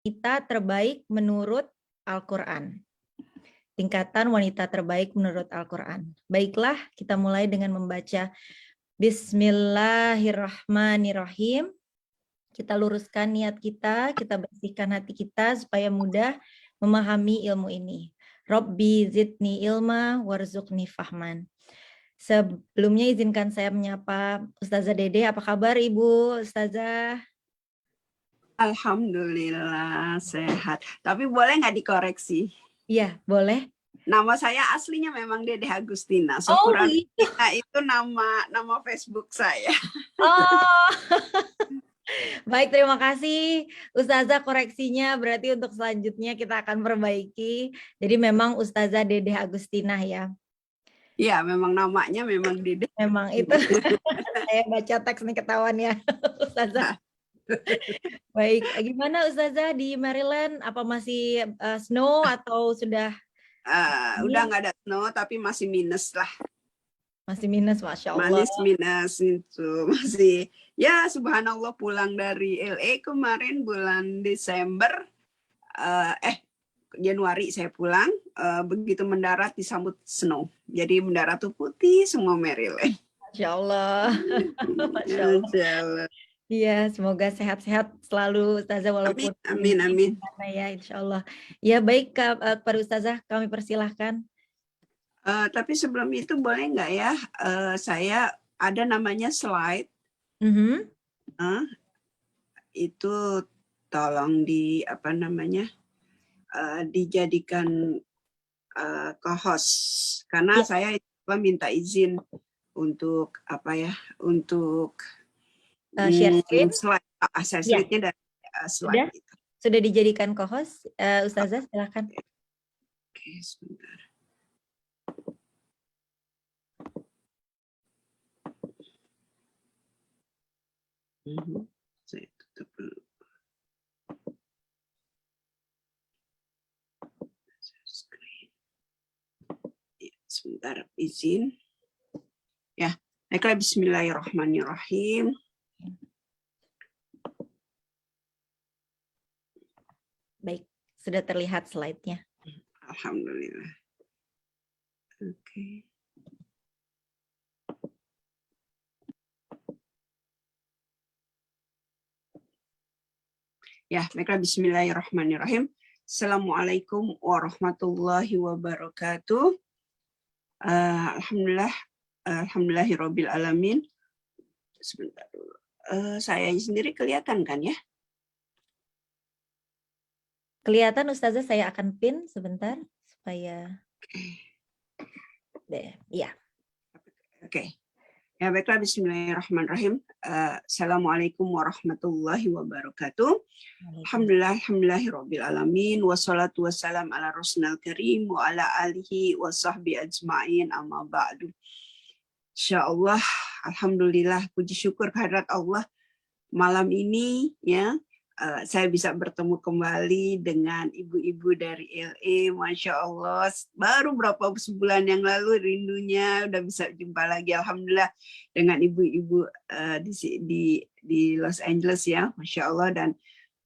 wanita terbaik menurut Al-Quran. Tingkatan wanita terbaik menurut Al-Quran. Baiklah, kita mulai dengan membaca Bismillahirrahmanirrahim. Kita luruskan niat kita bersihkan hati kita supaya mudah memahami ilmu ini. Rabbi zidni ilma warzuqni fahman. Sebelumnya izinkan saya menyapa Ustazah Dede. Apa kabar Ibu Ustazah? Alhamdulillah sehat. Tapi boleh nggak dikoreksi? Iya, boleh. Nama saya aslinya memang Dede Agustina. Oh, itu nama Facebook saya. Oh. Baik, terima kasih Ustazah koreksinya. Berarti untuk selanjutnya kita akan perbaiki. Jadi memang Ustazah Dede Agustina ya. Iya, memang namanya memang Dede. Memang itu. Saya baca teks nih ketahuan ya Ustazah. Baik, gimana Ustazah di Maryland? Apa masih snow atau sudah? Udah nggak ada snow, tapi masih minus lah. Masih minus, Masya Allah. Minus itu masih. Ya, subhanallah pulang dari LA kemarin bulan Desember. Januari saya pulang. Begitu mendarat disambut snow. Jadi mendarat tuh putih semua Maryland. Masya Allah. Masya Allah. Iya, semoga sehat-sehat selalu Ustazah walaupun amin. Ya, insya Allah. Ya, baik kepada Ustazah kami persilahkan. Tapi sebelum itu boleh nggak ya, saya ada namanya slide. Itu tolong dijadikan co-host karena saya minta izin untuk untuk share screen. Slide-nya dari slide itu. Sudah dijadikan co-host, Ustazah silakan. Oke, sebentar. Saya tutup dulu. Sebentar, izin. Ya, baiklah, bismillahirrahmanirrahim. Baik, sudah terlihat slide-nya. Alhamdulillah. Oke. Ya, baiklah, bismillahirrahmanirrahim. Assalamualaikum warahmatullahi wabarakatuh. Alhamdulillahirabbil alamin. Sebentar dulu. Saya sendiri kelihatan kan ya? Kelihatan Ustazah, saya akan pin sebentar supaya ya. Oke. Ya, baiklah, bismillahirrahmanirrahim. Assalamualaikum warahmatullahi wabarakatuh. Alhamdulillahirabbil alamin wassalatu wassalam ala rasulil karim wa ala alihi wa sahbi ajma'in amma ba'du. Insyaallah, alhamdulillah, puji syukur kehadirat Allah, malam ini ya saya bisa bertemu kembali dengan ibu-ibu dari LA. Masya Allah, baru berapa sebulan yang lalu rindunya udah bisa jumpa lagi. Alhamdulillah dengan ibu-ibu di Los Angeles ya, Masya Allah. Dan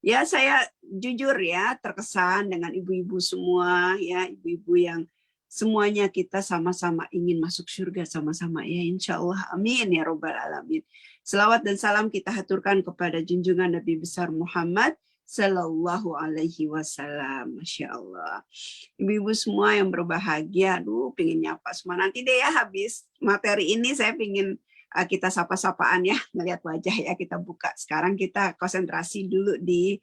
ya saya jujur ya terkesan dengan ibu-ibu semua ya, ibu-ibu yang semuanya kita sama-sama ingin masuk surga sama-sama ya, insya Allah, amin ya robbal alamin. Selawat dan salam kita haturkan kepada junjungan Nabi besar Muhammad Sallallahu Alaihi Wasallam. Masya Allah. Ibu-ibu semua yang berbahagia, aduh pengen nyapa semua. Nanti deh ya habis materi ini saya pengen kita sapa-sapaan ya, ngelihat wajah ya, kita buka. Sekarang kita konsentrasi dulu di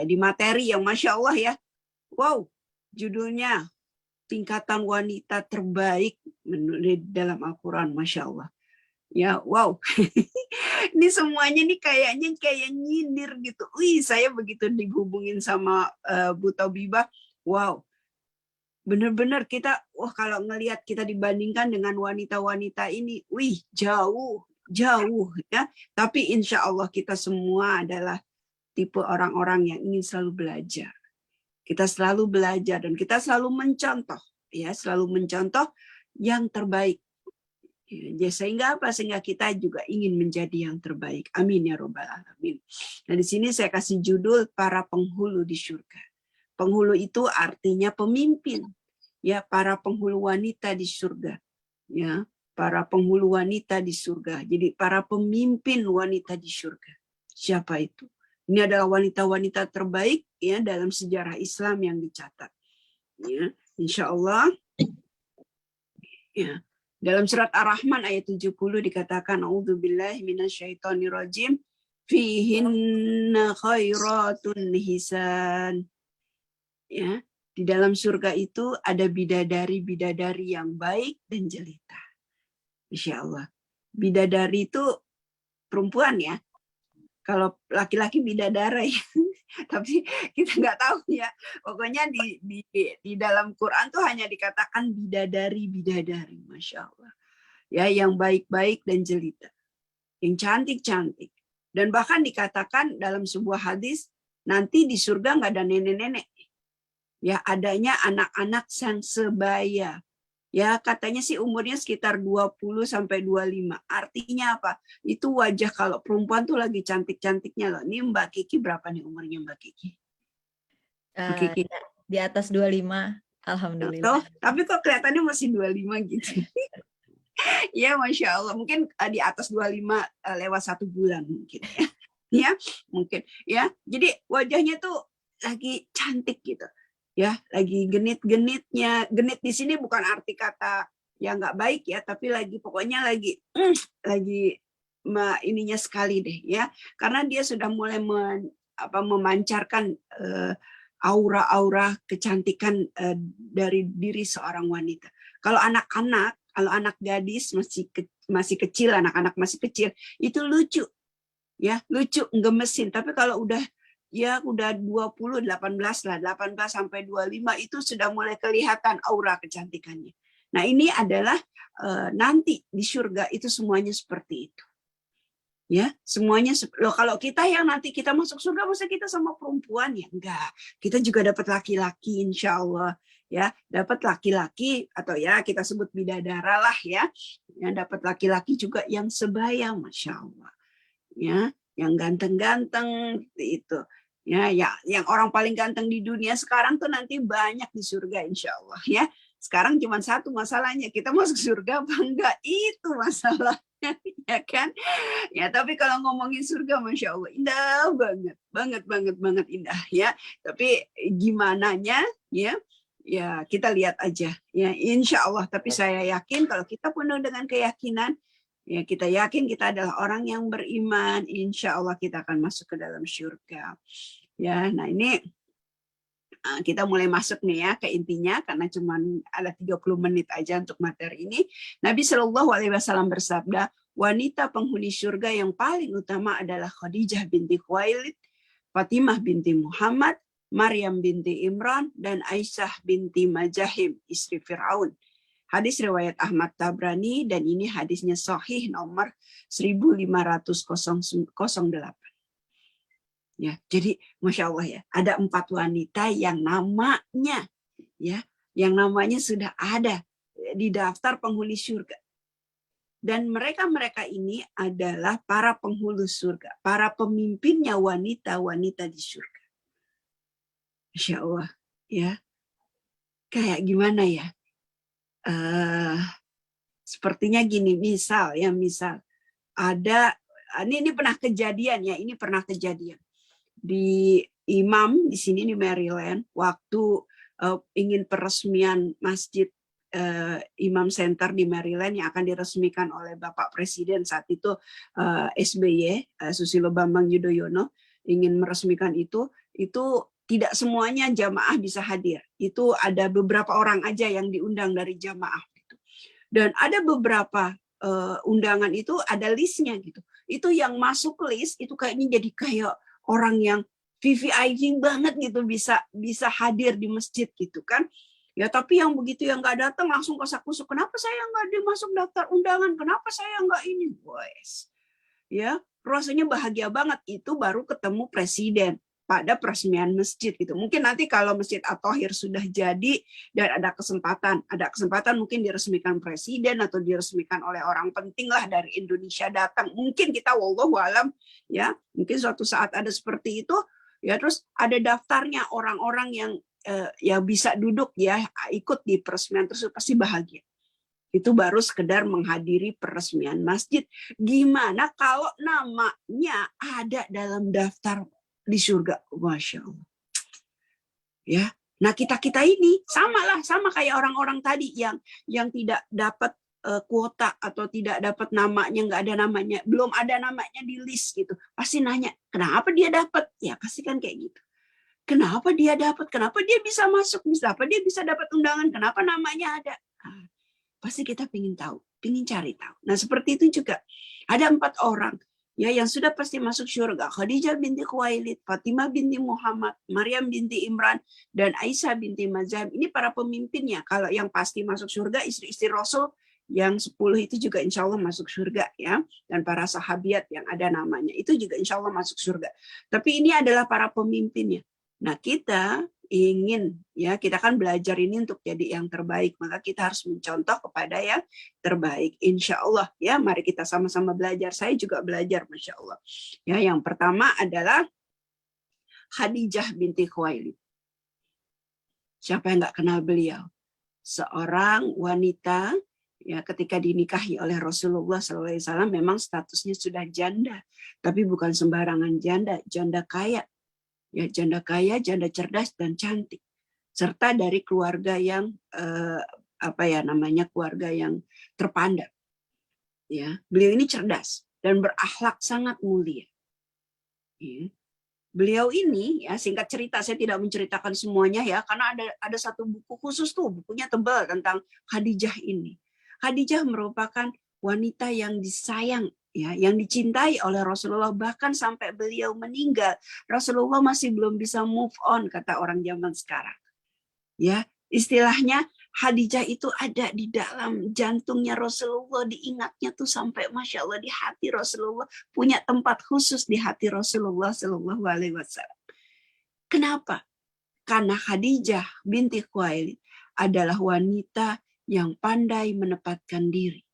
di materi yang Masya Allah ya. Wow, judulnya tingkatan wanita terbaik dalam Al-Quran, Masya Allah. Ya, wow. Ini semuanya nih kayak nyindir gitu. Wih, saya begitu dihubungin sama Bu Tobibah. Wow. Benar-benar kita, kalau ngelihat kita dibandingkan dengan wanita-wanita ini, wih, jauh ya. Tapi insya Allah kita semua adalah tipe orang-orang yang ingin selalu belajar. Kita selalu belajar dan kita selalu mencontoh, ya, selalu mencontoh yang terbaik. Ya, sehingga apa? Sehingga kita juga ingin menjadi yang terbaik. Amin ya robbal alamin. Nah, di sini saya kasih judul para penghulu di surga. Penghulu itu artinya pemimpin. Ya, para penghulu wanita di surga. Ya, para penghulu wanita di surga. Jadi para pemimpin wanita di surga. Siapa itu? Ini adalah wanita-wanita terbaik ya dalam sejarah Islam yang dicatat. Ya, insya Allah. Ya. Dalam surat Ar-Rahman ayat 70 dikatakan a'udzubillahi minasyaitonirrajim fihinna khairatun hisan. Ya, di dalam surga itu ada bidadari-bidadari yang baik dan jelita. Insya Allah. Bidadari itu perempuan ya. Kalau laki-laki bidadara ya. Tapi kita nggak tahu ya. Pokoknya di dalam Quran tuh hanya dikatakan bidadari-bidadari, Masya Allah. Ya, yang baik-baik dan jelita. Yang cantik-cantik. Dan bahkan dikatakan dalam sebuah hadis, nanti di surga nggak ada nenek-nenek. Ya, adanya anak-anak yang sebaya. Ya, katanya sih umurnya sekitar 20 sampai 25. Artinya apa? Itu wajah kalau perempuan tuh lagi cantik-cantiknya loh. Ini Mbak Kiki berapa nih umurnya Mbak Kiki? Mbak Kiki. Di atas 25, alhamdulillah. Tapi kok kelihatannya masih 25 gitu. Ya, Masya Allah. Mungkin di atas 25 lewat 1 bulan mungkin. Ya, mungkin. Ya, jadi wajahnya tuh lagi cantik gitu. Ya, lagi genit-genitnya. Genit di sini bukan arti kata yang nggak baik ya, tapi lagi pokoknya lagi ininya sekali deh ya, karena dia sudah mulai memancarkan aura-aura kecantikan dari diri seorang wanita. Kalau anak-anak, kalau anak gadis masih kecil, anak-anak masih kecil itu lucu, ya lucu, gemesin. Tapi kalau udah 20, 18 lah, 18 sampai 25 itu sudah mulai kelihatan aura kecantikannya. Nah, ini adalah nanti di surga itu semuanya seperti itu. Ya, semuanya loh, kalau kita yang nanti kita masuk surga masa kita sama perempuan ya? Enggak. Kita juga dapat laki-laki insya Allah, ya, dapat laki-laki atau ya kita sebut bidadara lah ya. Yang dapat laki-laki juga yang sebaya, Masya Allah. Ya, yang ganteng-ganteng itu. Ya, yang orang paling ganteng di dunia sekarang tuh nanti banyak di surga insya Allah ya. Sekarang cuma satu masalahnya, kita masuk surga apa enggak, itu masalahnya ya kan. Ya, tapi kalau ngomongin surga Masya Allah indah banget indah ya. Tapi gimananya ya kita lihat aja ya insya Allah. Tapi saya yakin kalau kita penuh dengan keyakinan, ya kita yakin kita adalah orang yang beriman, insya Allah kita akan masuk ke dalam surga. Ya, nah ini kita mulai masuk nih ya ke intinya karena cuma ada 30 menit aja untuk materi ini. Nabi Shallallahu Alaihi Wasallam bersabda, wanita penghuni surga yang paling utama adalah Khadijah binti Khuwailid, Fatimah binti Muhammad, Maryam binti Imran, dan Aisyah binti Majahim, istri Fir'aun. Hadis riwayat Ahmad Tabrani dan ini hadisnya sahih nomor 1508. Ya, jadi Masya Allah ya, ada 4 wanita yang namanya sudah ada di daftar penghuni surga. Dan mereka ini adalah para penghulu surga, para pemimpinnya wanita-wanita di surga. Masya Allah ya, kayak gimana ya? Sepertinya gini, misal ada ini pernah kejadian ya, di imam di sini di Maryland waktu ingin peresmian masjid Imam Center di Maryland yang akan diresmikan oleh Bapak Presiden saat itu SBY Susilo Bambang Yudhoyono ingin meresmikan itu tidak semuanya jamaah bisa hadir. Itu ada beberapa orang aja yang diundang dari jamaah. Dan ada beberapa undangan itu ada listnya gitu. Itu yang masuk list itu kayaknya jadi kayak orang yang VVIP banget gitu bisa hadir di masjid gitu kan. Ya tapi yang begitu yang nggak datang langsung kasak-kusuk. Kenapa saya nggak dimasuk daftar undangan? Kenapa saya nggak ini? Boys. Ya rasanya bahagia banget. Itu baru ketemu presiden. pada peresmian masjid gitu. Mungkin nanti kalau Masjid At-Thahir sudah jadi dan ada kesempatan mungkin diresmikan presiden atau diresmikan oleh orang penting lah dari Indonesia datang. Mungkin kita wallahu alam ya, mungkin suatu saat ada seperti itu ya, terus ada daftarnya orang-orang yang ya bisa duduk ya ikut di peresmian tersebut, pasti bahagia. Itu baru sekedar menghadiri peresmian masjid. Gimana kalau namanya ada dalam daftar di surga? Masya Allah. Ya, nah kita ini sama kayak orang-orang tadi yang tidak dapat kuota atau tidak dapat namanya, nggak ada namanya, belum ada namanya di list gitu. Pasti nanya, kenapa dia dapat? Ya pasti kan kayak gitu. Kenapa dia dapat? Kenapa dia bisa masuk? Kenapa dia bisa dapat undangan? Kenapa namanya ada? Nah, pasti kita ingin tahu, ingin cari tahu. Nah seperti itu juga ada 4 orang ya yang sudah pasti masuk surga. Khadijah binti Khuwailid, Fatimah binti Muhammad, Maryam binti Imran, dan Aisyah binti Mazhab. Ini para pemimpinnya. Kalau yang pasti masuk surga, istri-istri Rasul yang 10 itu juga insya Allah masuk surga ya. Dan para sahabiat yang ada namanya itu juga insya Allah masuk surga. Tapi ini adalah para pemimpinnya. Nah kita ingin ya, kita kan belajar ini untuk jadi yang terbaik, maka kita harus mencontoh kepada yang terbaik insya Allah ya. Mari kita sama-sama belajar, saya juga belajar masya Allah ya. Yang pertama adalah Khadijah binti Khuwailid. Siapa yang nggak kenal beliau? Seorang wanita ya, ketika dinikahi oleh Rasulullah SAW memang statusnya sudah janda, tapi bukan sembarangan janda, janda kaya. Ya, janda kaya, janda cerdas dan cantik, serta dari keluarga yang keluarga yang terpandang. Ya, beliau ini cerdas dan berakhlak sangat mulia. Ya. Beliau ini ya, singkat cerita, saya tidak menceritakan semuanya ya, karena ada satu buku khusus tuh, bukunya tebal tentang Khadijah ini. Khadijah merupakan wanita yang disayang ya, yang dicintai oleh Rasulullah, bahkan sampai beliau meninggal Rasulullah masih belum bisa move on, kata orang zaman sekarang. Ya, istilahnya Khadijah itu ada di dalam jantungnya Rasulullah, diingatnya tuh sampai masya Allah di hati Rasulullah, punya tempat khusus di hati Rasulullah Shallallahu Alaihi Wasallam. Kenapa? Karena Khadijah binti Khuwailid adalah wanita yang pandai menempatkan diri.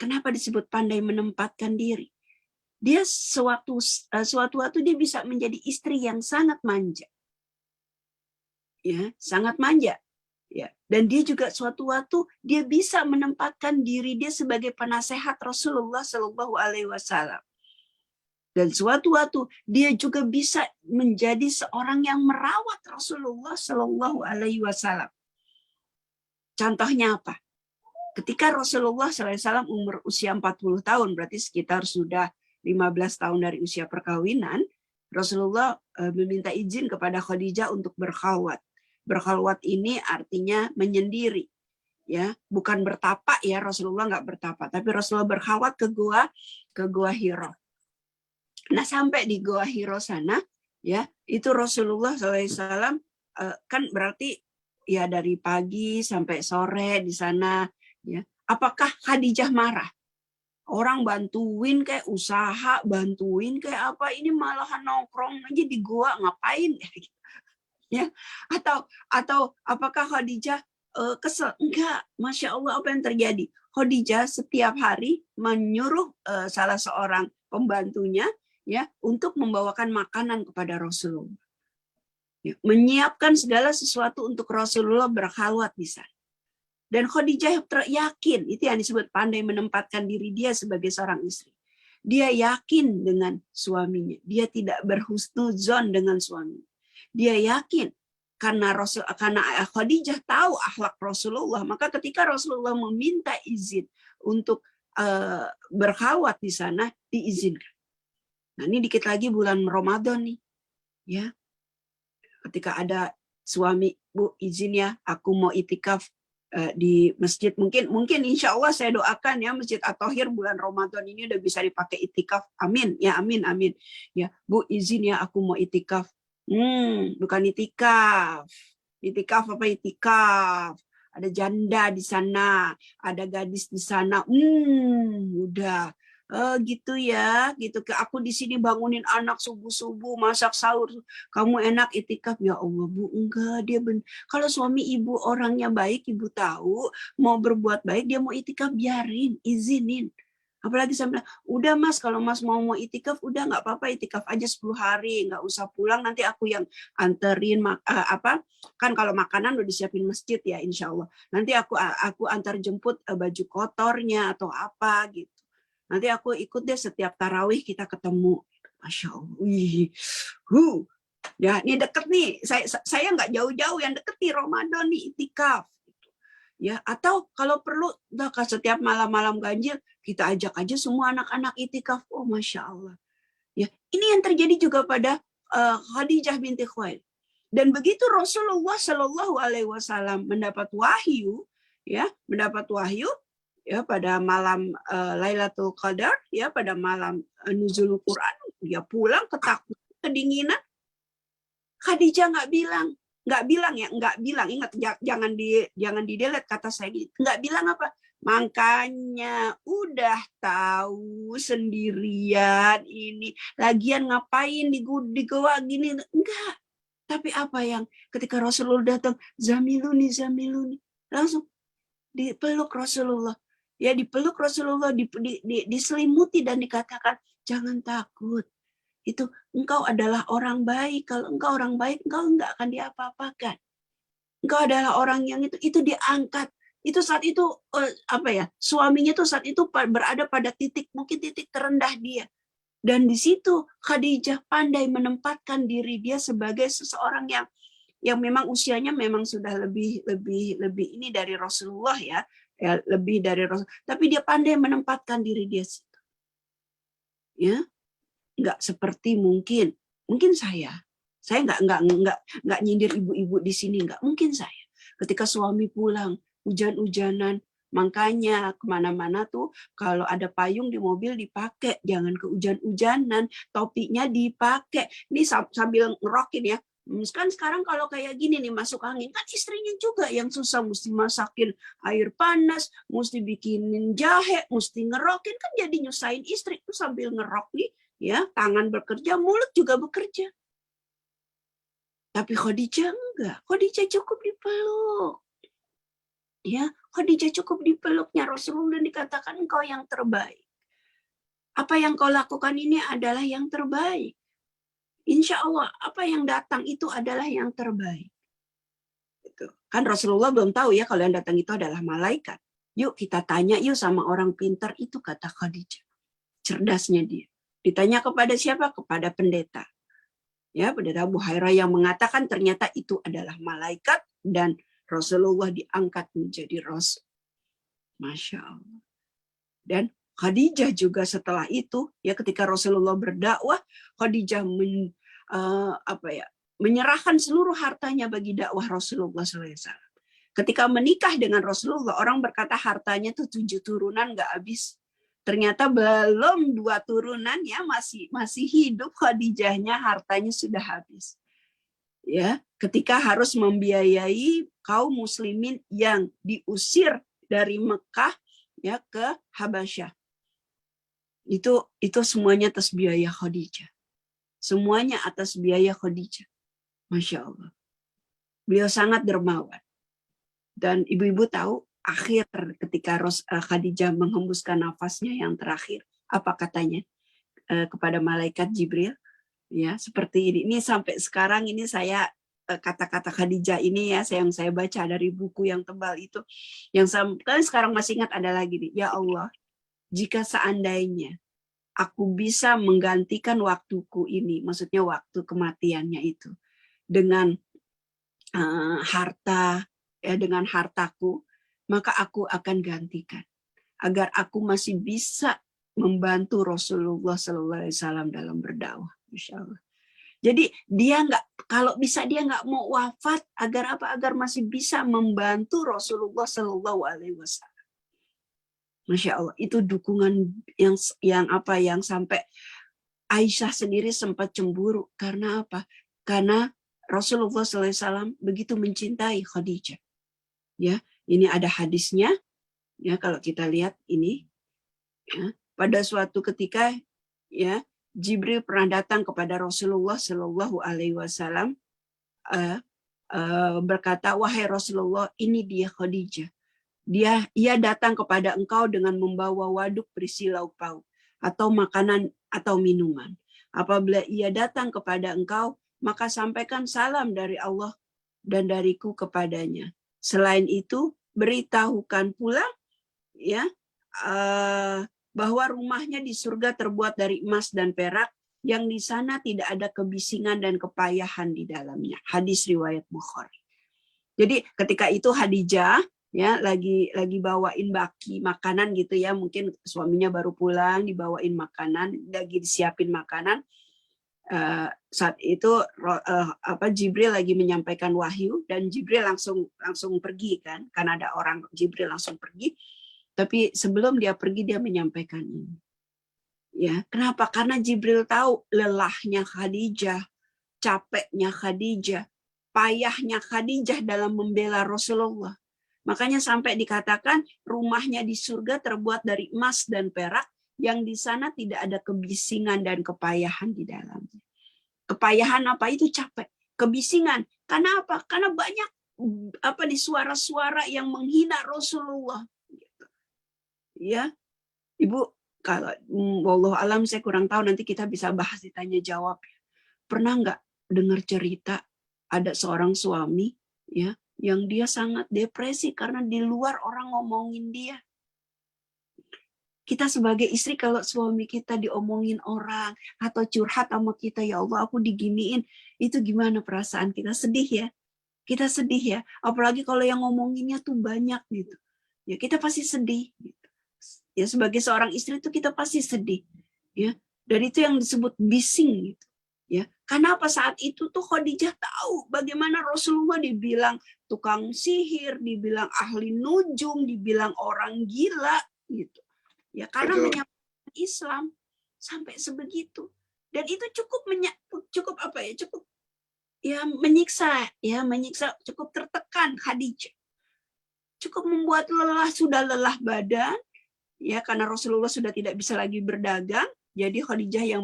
Kenapa disebut pandai menempatkan diri? Dia suatu waktu dia bisa menjadi istri yang sangat manja. Ya, sangat manja. Ya, dan dia juga suatu waktu dia bisa menempatkan diri dia sebagai penasehat Rasulullah Shallallahu Alaihi Wasallam. Dan suatu waktu dia juga bisa menjadi seorang yang merawat Rasulullah Shallallahu Alaihi Wasallam. Contohnya apa? Ketika Rasulullah SAW umur usia 40 tahun, berarti sekitar sudah 15 tahun dari usia perkawinan, Rasulullah meminta izin kepada Khadijah untuk berkhalwat. Berkhalwat ini artinya menyendiri, ya, bukan bertapa ya, Rasulullah nggak bertapa, tapi Rasulullah berkhalwat ke gua Hira. Nah sampai di gua Hira sana, ya, itu Rasulullah SAW kan berarti ya dari pagi sampai sore di sana. Ya, apakah Khadijah marah? Orang bantuin kayak usaha, bantuin kayak apa, ini malahan nongkrong aja di gua, ngapain? Ya, atau apakah Khadijah kesel? Enggak, masya Allah, apa yang terjadi? Khadijah setiap hari menyuruh salah seorang pembantunya ya untuk membawakan makanan kepada Rasulullah. Ya, menyiapkan segala sesuatu untuk Rasulullah berkhalwat di sana. Dan Khadijah yakin, itu yang disebut pandai menempatkan diri dia sebagai seorang istri. Dia yakin dengan suaminya. Dia tidak berhusnuzon dengan suaminya. Dia yakin karena Khadijah tahu akhlak Rasulullah. Maka ketika Rasulullah meminta izin untuk berkhalwat di sana, diizinkan. Nah ini dikit lagi bulan Ramadan nih. Ya, ketika ada suami, Bu izin ya, aku mau itikaf di masjid, mungkin insya Allah saya doakan ya Masjid At-Thahir bulan Ramadan ini udah bisa dipakai itikaf, amin ya, amin ya. Bu izin ya aku mau itikaf. Bukan itikaf apa itikaf, ada janda di sana, ada gadis di sana, udah Gitu ya, gitu. Aku di sini bangunin anak subuh-subuh, masak sahur. Kamu enak itikaf, ya Allah Bu, enggak dia kalau suami ibu orangnya baik, ibu tahu mau berbuat baik, dia mau itikaf biarin, izinin. Apalagi saya bilang, udah Mas, kalau Mas mau itikaf, udah nggak apa-apa, itikaf aja 10 hari, nggak usah pulang, nanti aku yang anterin kan kalau makanan udah disiapin masjid ya, insya Allah. Nanti aku antar jemput baju kotornya atau apa gitu. Nanti aku ikut deh setiap tarawih kita ketemu. Masya Allah. Wih. Ya, ini deket nih. Saya nggak jauh-jauh, yang deket nih Ramadan nih itikaf. Ya, atau kalau perlu setiap malam-malam ganjil kita ajak aja semua anak-anak itikaf. Oh, Masya Allah. Ya, ini yang terjadi juga pada Khadijah binti Khuwailid. Dan begitu Rasulullah Shallallahu Alaihi Wasallam mendapat wahyu, ya pada malam Lailatul Qadar, ya pada malam nuzul Quran, dia pulang ketakutan, kedinginan. Khadijah nggak bilang, ingat jangan di delete kata saya gitu, nggak bilang apa. Makanya udah tahu sendirian ini, lagian ngapain di goa gini, enggak. Tapi apa yang ketika Rasulullah datang, zamiluni, langsung dipeluk Rasulullah. Ya, dipeluk Rasulullah, diselimuti dan dikatakan, jangan takut. Itu engkau adalah orang baik. Kalau engkau orang baik, engkau enggak akan diapa-apakan. Engkau adalah orang yang itu diangkat. Itu saat itu suaminya tuh saat itu berada pada mungkin titik terendah dia. Dan di situ Khadijah pandai menempatkan diri dia sebagai seseorang yang memang usianya memang sudah lebih ini dari Rasulullah ya lebih dari Rasul. Tapi dia pandai menempatkan diri dia situ. Ya, nggak seperti mungkin saya nggak nyindir ibu-ibu di sini, nggak mungkin saya ketika suami pulang hujan-hujanan, makanya kemana-mana tuh kalau ada payung di mobil dipakai, jangan kehujan-hujanan, topinya dipakai. Ini sambil ngerokin ya. Kan sekarang kalau kayak gini nih masuk angin, kan istrinya juga yang susah, mesti masakin air panas, mesti bikinin jahe, mesti ngerokin, kan jadi nyusahin istri tuh sambil ngerok nih. Ya, tangan bekerja, mulut juga bekerja. Tapi Khadijah enggak. Khadijah cukup dipeluk. Ya, Khadijah cukup dipeluknya Rasulullah, dikatakan engkau yang terbaik. Apa yang kau lakukan ini adalah yang terbaik. Insya Allah, apa yang datang itu adalah yang terbaik. Gitu. Kan Rasulullah belum tahu ya kalau yang datang itu adalah malaikat. Yuk kita tanya yuk sama orang pintar itu, kata Khadijah. Cerdasnya dia. Ditanya kepada siapa? Kepada pendeta. Ya, pendeta Buhairah yang mengatakan ternyata itu adalah malaikat dan Rasulullah diangkat menjadi rasul. Masya Allah. Dan Khadijah juga setelah itu, ya ketika Rasulullah berdakwah, Khadijah menyerahkan seluruh hartanya bagi dakwah Rasulullah SAW. Ketika menikah dengan Rasulullah, orang berkata hartanya tuh 7 turunan nggak habis. Ternyata belum 2 turunan ya masih hidup Khadijahnya, hartanya sudah habis. Ya, ketika harus membiayai kaum muslimin yang diusir dari Mekah ya ke Habasyah. Itu semuanya atas biaya Khadijah. Semuanya atas biaya Khadijah. Masya Allah. Beliau sangat dermawan. Dan ibu-ibu tahu akhir ketika Khadijah menghembuskan nafasnya yang terakhir, apa katanya kepada malaikat Jibril? Ya, seperti ini sampai sekarang ini saya kata-kata Khadijah ini ya yang saya baca dari buku yang tebal itu, yang sekarang masih ingat adalah gini, ya Allah, jika seandainya aku bisa menggantikan waktuku ini, maksudnya waktu kematiannya itu, dengan harta, ya, dengan hartaku, maka aku akan gantikan agar aku masih bisa membantu Rasulullah SAW dalam berdakwah, Masya Allah. Jadi dia kalau bisa dia nggak mau wafat agar apa? Agar masih bisa membantu Rasulullah SAW. Masya Allah, itu dukungan yang sampai Aisyah sendiri sempat cemburu. Karena apa? Karena Rasulullah SAW begitu mencintai Khadijah. Ya, ini ada hadisnya. Ya, kalau kita lihat ini, ya, pada suatu ketika ya Jibril pernah datang kepada Rasulullah Shallallahu Alaihi Wasallam berkata, wahai Rasulullah, ini dia Khadijah. Ia datang kepada engkau dengan membawa waduk berisi lauk pauk atau makanan atau minuman. Apabila ia datang kepada engkau, maka sampaikan salam dari Allah dan dariku kepadanya. Selain itu, beritahukan pula ya bahwa rumahnya di surga terbuat dari emas dan perak, yang di sana tidak ada kebisingan dan kepayahan di dalamnya. Hadis riwayat Bukhari. Jadi ketika itu Khadijah ya lagi bawain baki makanan gitu ya, mungkin suaminya baru pulang, dibawain makanan, lagi disiapin makanan. Saat itu Jibril lagi menyampaikan wahyu dan Jibril langsung pergi kan, karena ada orang, Jibril langsung pergi. Tapi sebelum dia pergi dia menyampaikan ini. Ya, kenapa? Karena Jibril tahu lelahnya Khadijah, capeknya Khadijah, payahnya Khadijah dalam membela Rasulullah. Makanya sampai dikatakan rumahnya di surga terbuat dari emas dan perak, yang di sana tidak ada kebisingan dan kepayahan di dalamnya. Kepayahan apa itu? Capek. Kebisingan. Karena apa? Karena banyak di suara-suara yang menghina Rasulullah. Ya, Ibu, kalau wallahu alam saya kurang tahu, nanti kita bisa bahas ditanya jawab. Pernah nggak dengar cerita ada seorang suami ya yang dia sangat depresi karena di luar orang ngomongin dia. Kita sebagai istri kalau suami kita diomongin orang atau curhat sama kita, ya Allah aku diginiin, itu gimana perasaan kita? Sedih ya. Kita sedih ya. Apalagi kalau yang ngomonginnya tuh banyak gitu. Ya kita pasti sedih gitu. Ya sebagai seorang istri itu kita pasti sedih ya, dari itu yang disebut bising gitu ya. Karena apa? Saat itu tuh Khadijah tahu bagaimana Rasulullah dibilang tukang sihir, dibilang ahli nujum, dibilang orang gila gitu ya, karena menyampaikan Islam sampai sebegitu. Dan itu cukup menyiksa, cukup tertekan Khadijah, cukup membuat lelah badan. Ya, karena Rasulullah sudah tidak bisa lagi berdagang, jadi Khadijah yang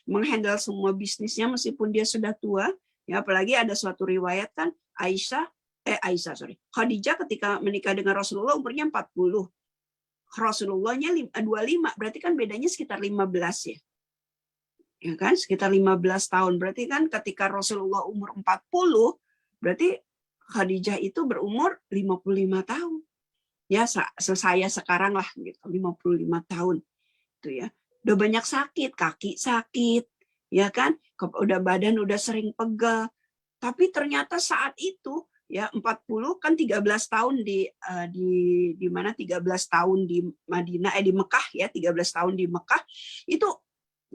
menghandle semua bisnisnya meskipun dia sudah tua. Ya, apalagi ada suatu riwayat kan Khadijah ketika menikah dengan Rasulullah umurnya 40. Rasulullahnya 25, berarti kan bedanya sekitar 15 ya. Ya kan, sekitar 15 tahun. Berarti kan ketika Rasulullah umur 40, berarti Khadijah itu berumur 55 tahun. Ya saya sekarang lah gitu, 55 tahun itu ya, udah banyak sakit, kaki sakit ya kan, udah badan udah sering pegel, tapi ternyata saat itu ya 40 kan 13 tahun di mana 13 tahun di Madinah di Mekah ya, 13 tahun di Mekah itu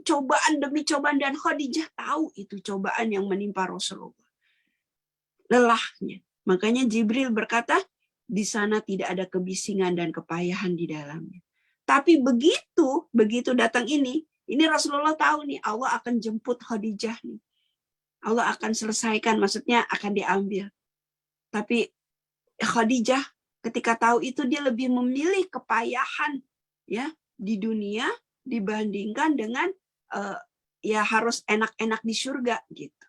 cobaan demi cobaan, dan Khadijah tahu itu cobaan yang menimpa Rasulullah, lelahnya. Makanya Jibril berkata di sana tidak ada kebisingan dan kepayahan di dalamnya. Tapi begitu datang ini Rasulullah tahu nih Allah akan jemput Khadijah nih. Allah akan selesaikan, maksudnya akan diambil. Tapi Khadijah ketika tahu itu dia lebih memilih kepayahan ya di dunia dibandingkan dengan ya harus enak-enak di surga gitu.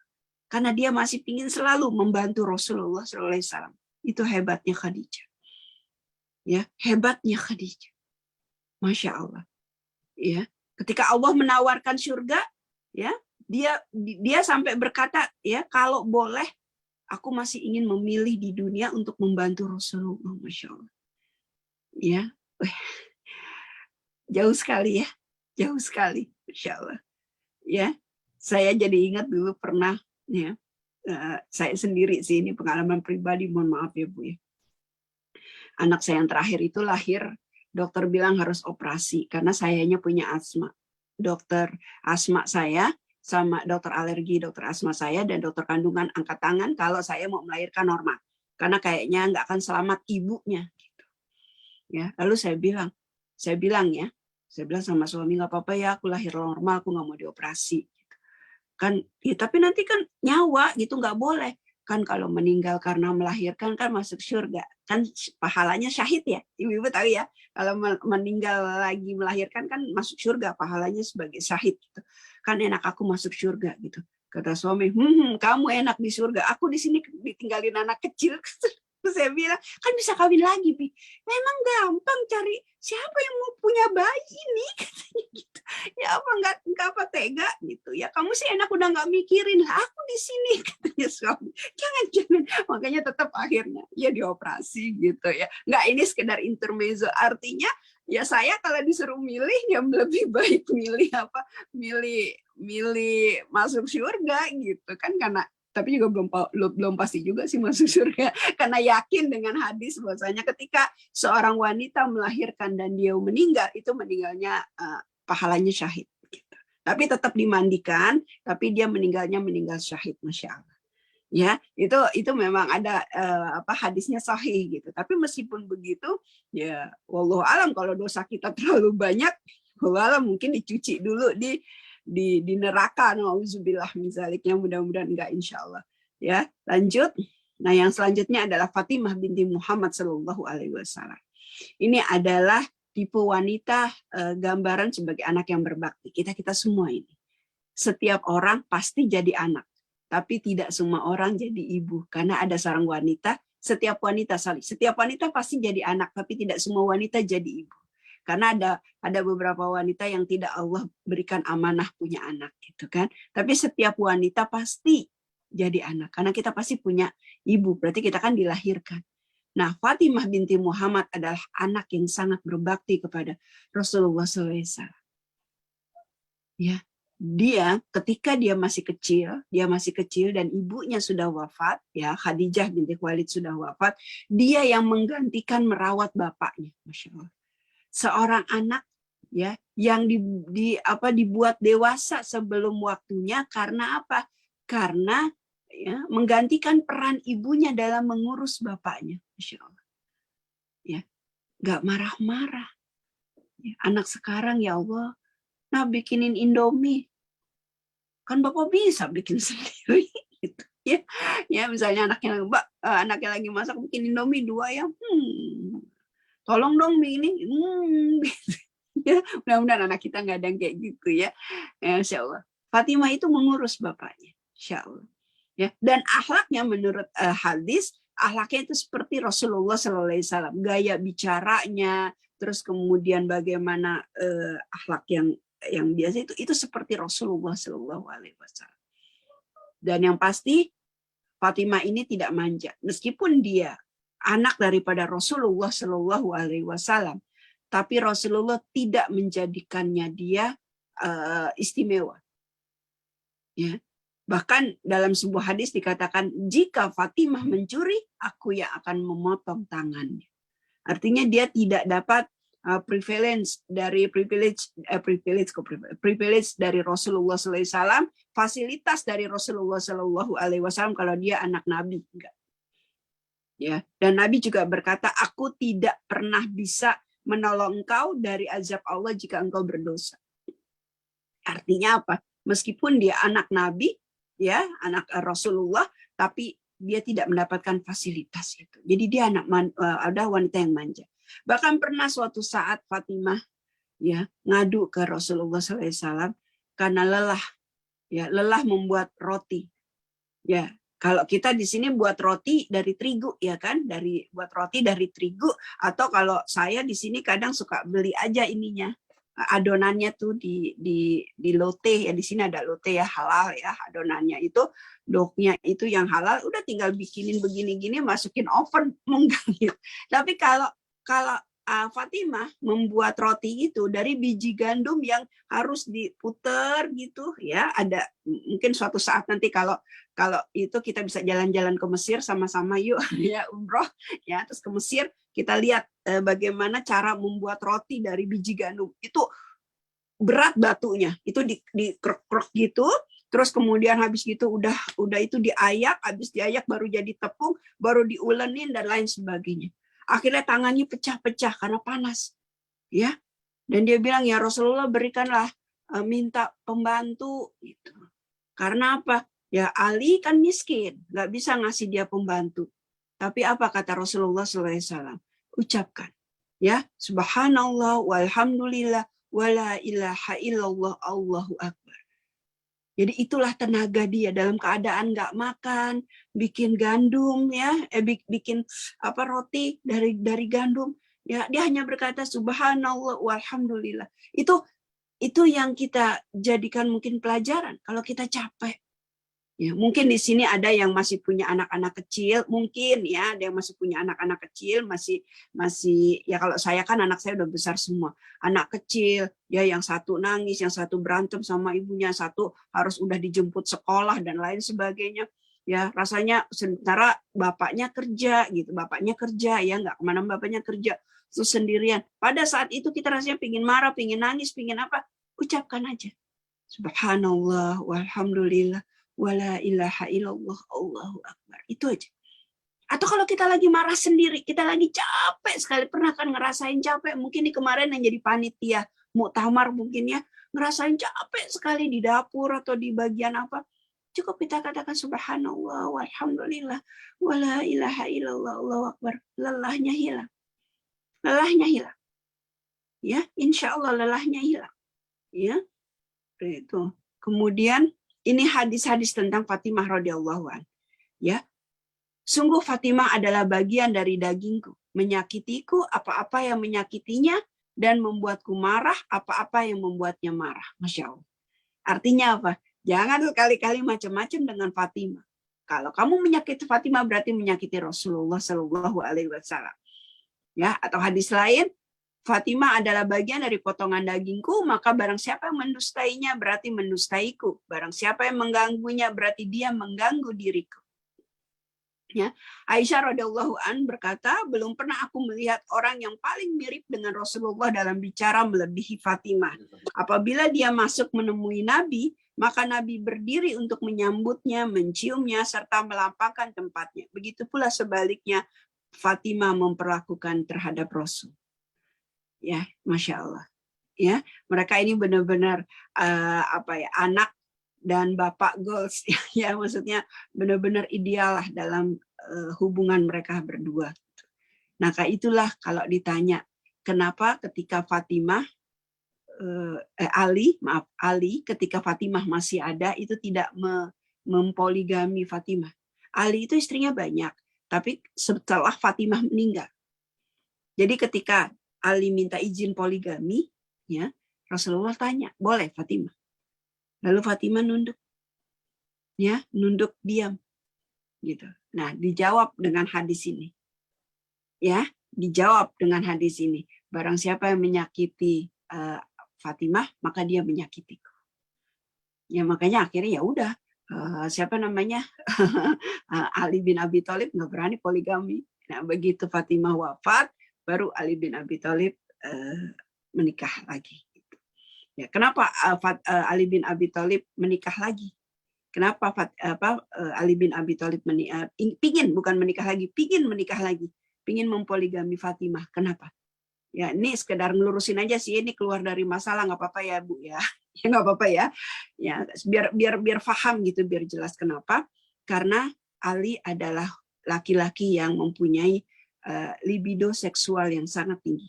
Karena dia masih ingin selalu membantu Rasulullah SAW. Itu hebatnya Khadijah. Ya, hebatnya Khadijah. Masya Allah. Ya, ketika Allah menawarkan surga, ya, dia sampai berkata, ya, kalau boleh aku masih ingin memilih di dunia untuk membantu Rasulullah. Masya Allah. Ya. Jauh sekali ya. Jauh sekali. Masya Allah. Ya. Saya jadi ingat dulu pernah ya. Saya sendiri sih, ini pengalaman pribadi, mohon maaf ya Bu ya. Anak saya yang terakhir itu lahir, dokter bilang harus operasi karena sayanya punya asma. Dokter asma saya sama dokter alergi, dokter asma saya dan dokter kandungan angkat tangan kalau saya mau melahirkan normal, karena kayaknya nggak akan selamat ibunya. Gitu. Ya, lalu saya bilang sama suami, nggak apa-apa ya, aku lahir normal, aku nggak mau dioperasi. Kan ya, tapi nanti kan nyawa gitu, nggak boleh. kan kalau meninggal karena melahirkan kan masuk surga, kan pahalanya syahid ya, ibu-ibu tahu ya, kalau meninggal lagi melahirkan kan masuk surga, pahalanya sebagai syahid gitu. Kan enak aku masuk surga gitu. Kata suami, kamu enak di surga, aku di sini ditinggalin anak kecil. Terus saya bilang, kan bisa kawin lagi, Pi. Memang gampang cari siapa yang mau punya bayi ini, katanya gitu. Ya apa nggak apa tega gitu ya, kamu sih enak udah nggak mikirin, aku di sini, katanya suami. Jangan, makanya tetap akhirnya ya dioperasi gitu ya. Nggak, ini sekedar intermezzo, artinya ya saya kalau disuruh milih ya lebih baik milih apa, milih masuk surga gitu kan, karena tapi juga belum pasti juga sih masuk surga, karena yakin dengan hadis bahwasanya ketika seorang wanita melahirkan dan dia meninggal, itu meninggalnya pahalanya syahid gitu. Tapi tetap dimandikan, tapi dia meninggal syahid, masya Allah. Ya, itu memang ada hadisnya sahih gitu. Tapi meskipun begitu, ya wallahu alam, kalau dosa kita terlalu banyak, wallahu alam mungkin dicuci dulu di neraka, nauzubillah min zalik, yang mudah-mudahan enggak, insyaallah. Ya, lanjut. Nah, yang selanjutnya adalah Fatimah binti Muhammad sallallahu alaihi wasallam. Ini adalah tipe wanita gambaran sebagai anak yang berbakti. Kita semua ini. Setiap orang pasti jadi anak, tapi tidak semua orang jadi ibu, karena ada seorang wanita, setiap wanita pasti jadi anak, tapi tidak semua wanita jadi ibu. Karena ada beberapa wanita yang tidak Allah berikan amanah punya anak gitu kan. Tapi setiap wanita pasti jadi anak, karena kita pasti punya ibu, berarti kita kan dilahirkan. Nah, Fatimah binti Muhammad adalah anak yang sangat berbakti kepada Rasulullah SAW. Ya, dia ketika dia masih kecil dan ibunya sudah wafat, ya Khadijah binti Khuwailid sudah wafat, dia yang menggantikan merawat bapaknya, masya Allah. Seorang anak ya yang dibuat dewasa sebelum waktunya, karena apa? Karena ya menggantikan peran ibunya dalam mengurus bapaknya, masya Allah. Ya, nggak marah-marah. Ya, anak sekarang ya Allah, nah bikinin Indomie, kan bapak bisa bikin sendiri. Gitu. Ya misalnya anaknya lagi masak bikin Indomie 2 ya, tolong dong ini, gitu. Ya, mudah-mudahan anak kita nggak ada yang kayak gitu ya. Insya Allah. Fatimah itu mengurus bapaknya, insya Allah. Ya, dan akhlaknya menurut hadis, akhlaknya itu seperti Rasulullah SAW, gaya bicaranya, terus kemudian bagaimana akhlak yang biasa itu seperti Rasulullah SAW. Dan yang pasti Fatimah ini tidak manja, meskipun dia anak daripada Rasulullah SAW, tapi Rasulullah tidak menjadikannya dia istimewa. Ya. Bahkan dalam sebuah hadis dikatakan, jika Fatimah mencuri, aku yang akan memotong tangannya. Artinya dia tidak dapat privilege dari Rasulullah SAW, fasilitas dari Rasulullah SAW kalau dia anak Nabi. Enggak. Ya, dan Nabi juga berkata, aku tidak pernah bisa menolong engkau dari azab Allah jika engkau berdosa. Artinya apa? Meskipun dia anak Nabi, ya, anak Rasulullah, tapi dia tidak mendapatkan fasilitas itu. Jadi dia ada wanita yang manja. Bahkan pernah suatu saat Fatimah ya ngadu ke Rasulullah SAW karena lelah membuat roti. Ya, kalau kita di sini buat roti dari terigu ya kan, buat roti dari terigu, atau kalau saya di sini kadang suka beli aja ininya, adonannya tuh di lote ya, di sini ada lote ya, halal ya, adonannya itu doknya itu yang halal, udah tinggal bikinin begini-gini, masukin oven mengganggu. Tapi kalau Fatimah membuat roti itu dari biji gandum yang harus diputer gitu ya, ada mungkin suatu saat nanti kalau itu kita bisa jalan-jalan ke Mesir sama-sama yuk ya, umroh ya, terus ke Mesir kita lihat bagaimana cara membuat roti dari biji gandum. Itu berat batunya, itu dikrok-krok gitu, terus kemudian habis gitu udah itu diayak, habis diayak baru jadi tepung, baru diulenin dan lain sebagainya. Akhirnya tangannya pecah-pecah karena panas, ya. Dan dia bilang, ya Rasulullah berikanlah minta pembantu, gitu. Karena apa? Ya, Ali kan miskin, nggak bisa ngasih dia pembantu. Tapi apa kata Rasulullah SAW? Ucapkan, ya, subhanallah, walhamdulillah, wala ilaha illallah, Allahu Akbar. Jadi itulah tenaga dia dalam keadaan nggak makan, bikin gandum, ya, bikin roti dari gandum. Ya, dia hanya berkata subhanallah, walhamdulillah. Itu yang kita jadikan mungkin pelajaran. Kalau kita capek, ya, mungkin di sini ada yang masih punya anak-anak kecil, mungkin ya, ada yang masih punya anak-anak kecil, masih ya, kalau saya kan anak saya udah besar semua. Anak kecil, ya, yang satu nangis, yang satu berantem sama ibunya, satu harus udah dijemput sekolah dan lain sebagainya. Ya, rasanya sementara bapaknya kerja gitu, ya, nggak kemana, bapaknya kerja, terus sendirian. Pada saat itu kita rasanya pingin marah, pingin nangis, pingin apa? Ucapkan aja. Subhanallah, walhamdulillah, wala ilaha illallah, Allahu Akbar. Itu aja. Atau kalau kita lagi marah sendiri, kita lagi capek sekali, pernah kan ngerasain capek, mungkin di kemarin yang jadi panitia muktamar mungkin ya, ngerasain capek sekali di dapur atau di bagian apa, cukup kita katakan subhanallah, walhamdulillah, wala ilaha illallah, Allahu Akbar. Lelahnya hilang. Lelahnya hilang. Ya, insya Allah lelahnya hilang. Ya, itu. Kemudian ini hadis-hadis tentang Fatimah radhiyallahu anha. Ya. Sungguh Fatimah adalah bagian dari dagingku, menyakitiku apa-apa yang menyakitinya dan membuatku marah apa-apa yang membuatnya marah. Masya Allah. Artinya apa? Jangan sekali-kali macam-macam dengan Fatimah. Kalau kamu menyakiti Fatimah berarti menyakiti Rasulullah Shallallahu Alaihi Wasallam. Ya, atau hadis lain, Fatimah adalah bagian dari potongan dagingku, maka barang siapa yang mendustainya berarti mendustaiku. Barang siapa yang mengganggunya berarti dia mengganggu diriku. Ya, Aisyah radhiyallahu an berkata, belum pernah aku melihat orang yang paling mirip dengan Rasulullah dalam bicara melebihi Fatimah. Apabila dia masuk menemui Nabi, maka Nabi berdiri untuk menyambutnya, menciumnya, serta melapangkan tempatnya. Begitu pula sebaliknya, Fatimah memperlakukan terhadap Rasul. Ya, masya Allah. Ya, mereka ini benar-benar anak dan bapak goals. Ya, maksudnya benar-benar ideal lah dalam hubungan mereka berdua. Nah, itulah kalau ditanya kenapa ketika Fatimah Ali ketika Fatimah masih ada itu tidak mempoligami Fatimah. Ali itu istrinya banyak, tapi setelah Fatimah meninggal. Jadi ketika Ali minta izin poligami, ya, Rasulullah tanya, boleh Fatimah? Lalu Fatimah nunduk. Ya, nunduk diam. Gitu. Nah, dijawab dengan hadis ini. Ya, dijawab dengan hadis ini. Barang siapa yang menyakiti Fatimah, maka dia menyakitiku. Ya, makanya akhirnya ya udah, siapa namanya? Ali bin Abi Thalib nggak berani poligami. Nah, begitu Fatimah wafat, baru Ali bin Abi Thalib menikah lagi. Ya, kenapa Ali bin Abi Thalib menikah lagi? Kenapa Ali bin Abi Thalib pingin menikah lagi, pingin mempoligami Fatimah? Kenapa? Ya, ini sekedar ngelurusin aja sih, ini keluar dari masalah, nggak apa-apa ya Bu ya, ya nggak apa-apa ya, ya biar paham gitu, biar jelas kenapa. Karena Ali adalah laki-laki yang mempunyai libido seksual yang sangat tinggi.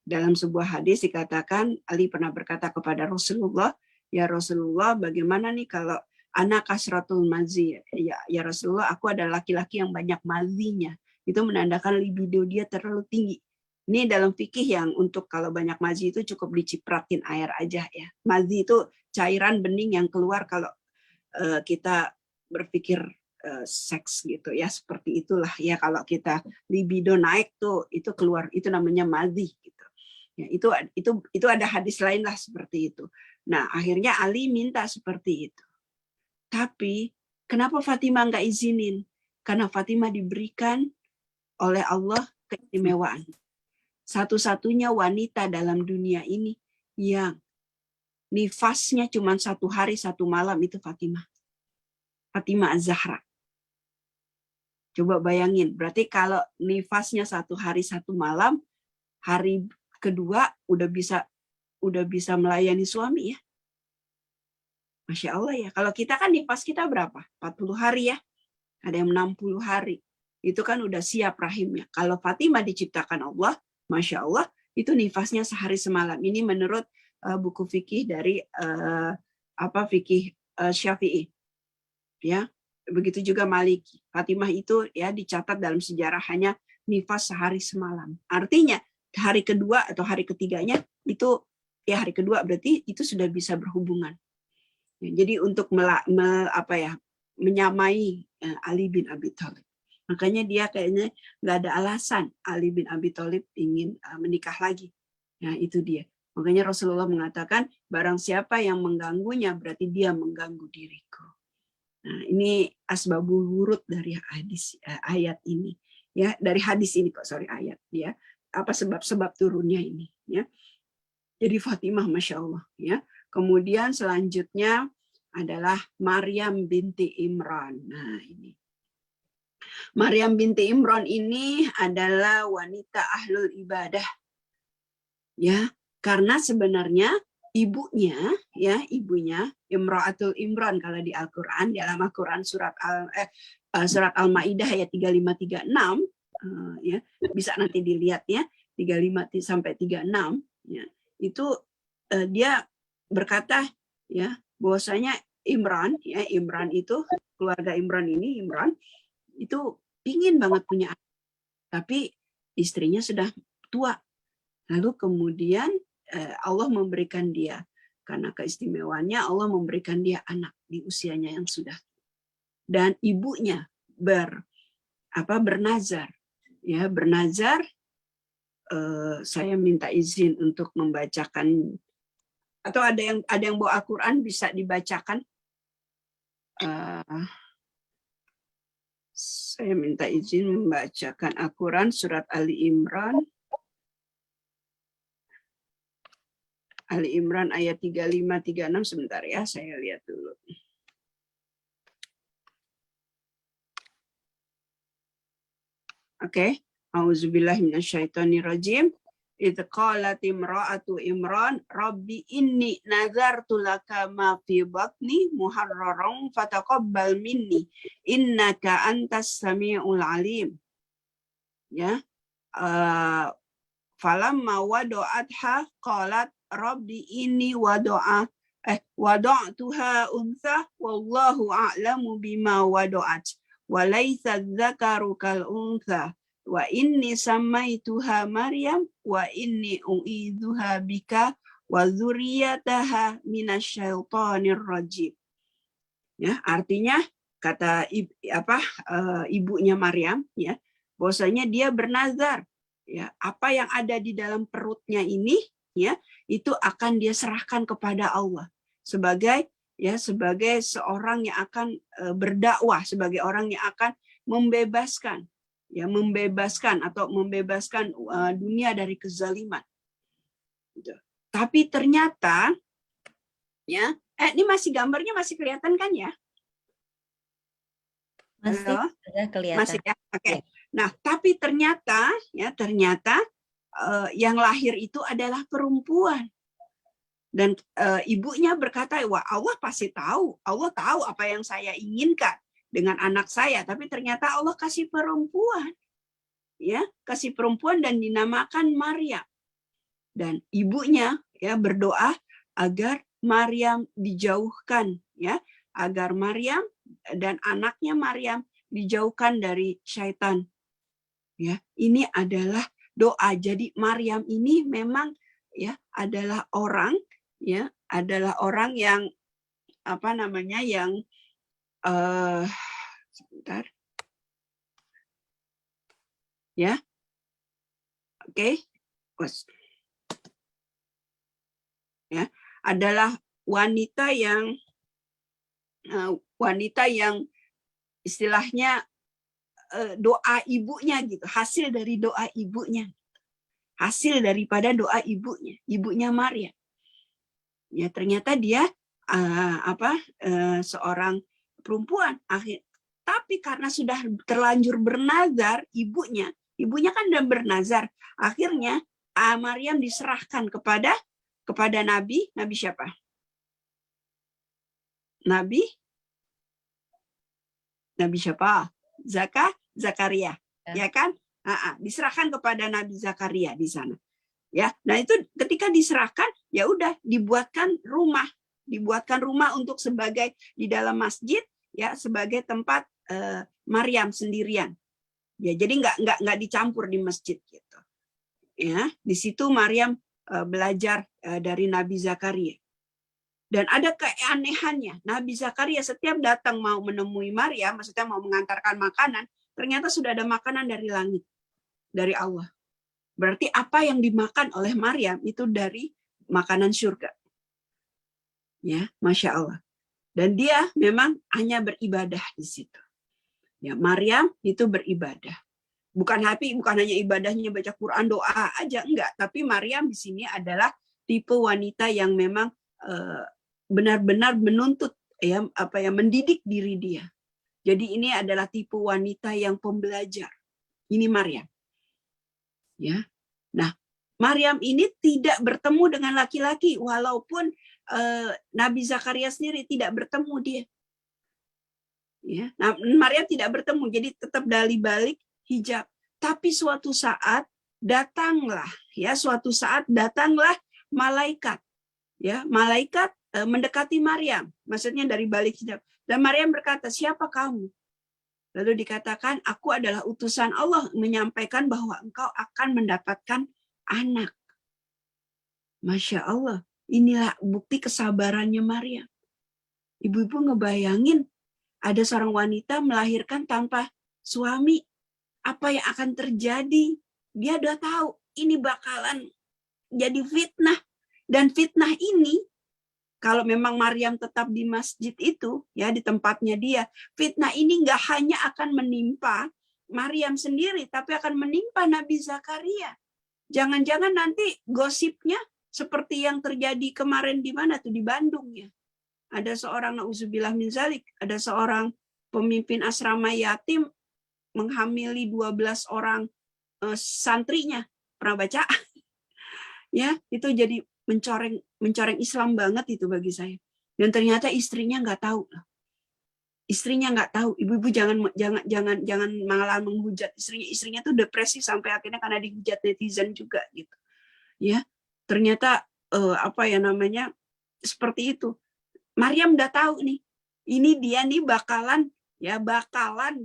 Dalam sebuah hadis dikatakan Ali pernah berkata kepada Rasulullah, ya Rasulullah, bagaimana nih kalau anak kasratul mazi, ya Rasulullah, aku adalah laki-laki yang banyak mazinya. Itu menandakan libido dia terlalu tinggi. Ini dalam fikih yang untuk kalau banyak mazi itu cukup dicipratin air aja ya. Mazi itu cairan bening yang keluar kalau kita berpikir seks gitu ya, seperti itulah ya. Kalau kita libido naik tuh itu keluar, itu namanya mazi gitu. Ya, itu ada hadis lain lah seperti itu. Nah, akhirnya Ali minta seperti itu. Tapi kenapa Fatimah nggak izinin? Karena Fatimah diberikan oleh Allah keistimewaan. Satu-satunya wanita dalam dunia ini yang nifasnya cuma 1 hari 1 malam itu Fatimah. Fatimah Az-Zahra. Coba bayangin, berarti kalau nifasnya 1 hari 1 malam, hari kedua udah bisa melayani suami ya. Masya Allah ya. Kalau kita kan nifas kita berapa? 40 hari ya. Ada yang 60 hari. Itu kan udah siap rahimnya. Kalau Fatimah diciptakan Allah, Masya Allah, itu nifasnya sehari semalam. Ini menurut buku fikih dari fikih Syafi'i. Ya, begitu juga Maliki. Fatimah itu ya dicatat dalam sejarah hanya nifas sehari semalam. Artinya hari kedua atau hari ketiganya itu ya hari kedua berarti itu sudah bisa berhubungan. Ya, jadi untuk menyamai Ali bin Abi Thalib. Makanya dia kayaknya nggak ada alasan Ali bin Abi Thalib ingin menikah lagi. Nah, itu dia. Makanya Rasulullah mengatakan, barang siapa yang mengganggunya berarti dia mengganggu diriku. Nah, ini asbabul wurud dari ayat ini. Ya, dari hadis ini ayat ya. Apa sebab-sebab turunnya ini ya. Jadi Fatimah Masya Allah ya. Kemudian selanjutnya adalah Maryam binti Imran. Nah, ini. Maryam binti Imran ini adalah wanita ahlul ibadah. Ya, karena sebenarnya ibunya Imra'atul Imran kalau di Al-Qur'an, di dalam Al-Qur'an surat Al-Maidah ayat 35-36 ya, bisa nanti dilihat ya, 35 sampai 36 ya. Itu dia berkata ya bahwasanya Imran itu keluarga Imran itu pingin banget punya anak, tapi istrinya sudah tua. Lalu kemudian Allah memberikan dia, karena keistimewaannya Allah memberikan dia anak di usianya yang sudah, dan ibunya bernazar ya, saya minta izin untuk membacakan, atau ada yang bawa Al-Quran bisa dibacakan. Saya minta izin membacakan Al-Quran surat Ali Imran ayat 35-36. Sebentar ya, saya lihat dulu. Oke. Auzubillahi minasyaitonirrajim. Idz qalat imra'atu Imran rabbi inni nazartu laka ma fi batni muharraran fataqabbal minni innaka antas samiul alim. Ya. Falamma wada'atha qalat rabbi inni wada'tuha untha wallahu a'lamu bima wada'at wa laysa dzakaru kal untha wa inni samaituha Maryam wa inni u'idzuha bika wa dzurriyyataha minasyaitonir rajim. Ya, artinya kata ibunya Maryam ya, bahwasanya dia bernazar ya, apa yang ada di dalam perutnya ini ya, itu akan dia serahkan kepada Allah sebagai seorang yang akan berdakwah, sebagai orang yang akan membebaskan dunia dari kezaliman. Tapi ternyata ya, ini gambarnya masih kelihatan kan ya? Masih kelihatan. Masih ya. Oke. Nah, tapi ternyata yang lahir itu adalah perempuan. Dan ibunya berkata, wah Allah pasti tahu. Allah tahu apa yang saya inginkan dengan anak saya, tapi ternyata Allah kasih perempuan. Ya, kasih perempuan dan dinamakan Maryam. Dan ibunya ya berdoa agar Maryam dijauhkan ya, agar Maryam dan anaknya Maryam dijauhkan dari syaitan. Ya, ini adalah doa. Jadi Maryam ini memang ya adalah orang yang sebentar. Ya. Oke. Ya, adalah wanita yang istilahnya doa ibunya gitu, hasil dari doa ibunya. Hasil daripada doa ibunya Maryam. Ya, ternyata dia seorang perempuan. Tapi karena sudah terlanjur bernazar, ibunya kan sudah bernazar, akhirnya Maryam diserahkan kepada Nabi siapa? Nabi siapa? Zakaria, ya kan? Diserahkan kepada Nabi Zakaria di sana. Ya, nah itu ketika diserahkan, ya udah dibuatkan rumah untuk sebagai di dalam masjid, ya sebagai tempat Maryam sendirian. Ya, jadi nggak dicampur di masjid gitu. Ya, di situ Maryam belajar dari Nabi Zakaria. Dan ada keanehannya, Nabi Zakaria setiap datang mau menemui Maryam, maksudnya mau mengantarkan makanan, ternyata sudah ada makanan dari langit, dari Allah. Berarti apa yang dimakan oleh Maryam itu dari makanan surga. Ya, Masya Allah. Dan dia memang hanya beribadah di situ. Ya, Maryam itu beribadah. Bukan hanya ibadahnya baca Quran, doa aja, enggak. Tapi Maryam di sini adalah tipe wanita yang memang benar-benar menuntut, ya, mendidik diri dia. Jadi ini adalah tipe wanita yang pembelajar. Ini Maryam. Ya. Nah, Maryam ini tidak bertemu dengan laki-laki, walaupun Nabi Zakaria sendiri tidak bertemu dia. Ya. Nah, Maryam tidak bertemu, jadi tetap dali-balik hijab. Tapi suatu saat datanglah malaikat. Ya, malaikat mendekati Maryam, maksudnya dari balik hijab. Dan Maryam berkata, "Siapa kamu?" Lalu dikatakan, "Aku adalah utusan Allah menyampaikan bahwa engkau akan mendapatkan anak." Masya Allah, inilah bukti kesabarannya Maryam. Ibu-ibu ngebayangin ada seorang wanita melahirkan tanpa suami, apa yang akan terjadi? Dia udah tahu ini bakalan jadi fitnah. Dan fitnah ini, kalau memang Maryam tetap di masjid itu, ya di tempatnya dia, fitnah ini nggak hanya akan menimpa Maryam sendiri, tapi akan menimpa Nabi Zakaria. Jangan-jangan nanti gosipnya seperti yang terjadi kemarin di mana tuh, di Bandung ya. Ada seorang, na'udzubillah min zalik, ada seorang pemimpin asrama yatim menghamili 12 orang santrinya. Pernah baca? Ya, itu jadi mencoreng Islam banget itu bagi saya. Dan ternyata istrinya nggak tahu. Istrinya nggak tahu. Ibu-ibu jangan malah menghujat istrinya. Istrinya tuh depresi sampai akhirnya karena dihujat netizen juga gitu. Ya, ternyata seperti itu. Maryam udah tahu nih. Ini dia nih bakalan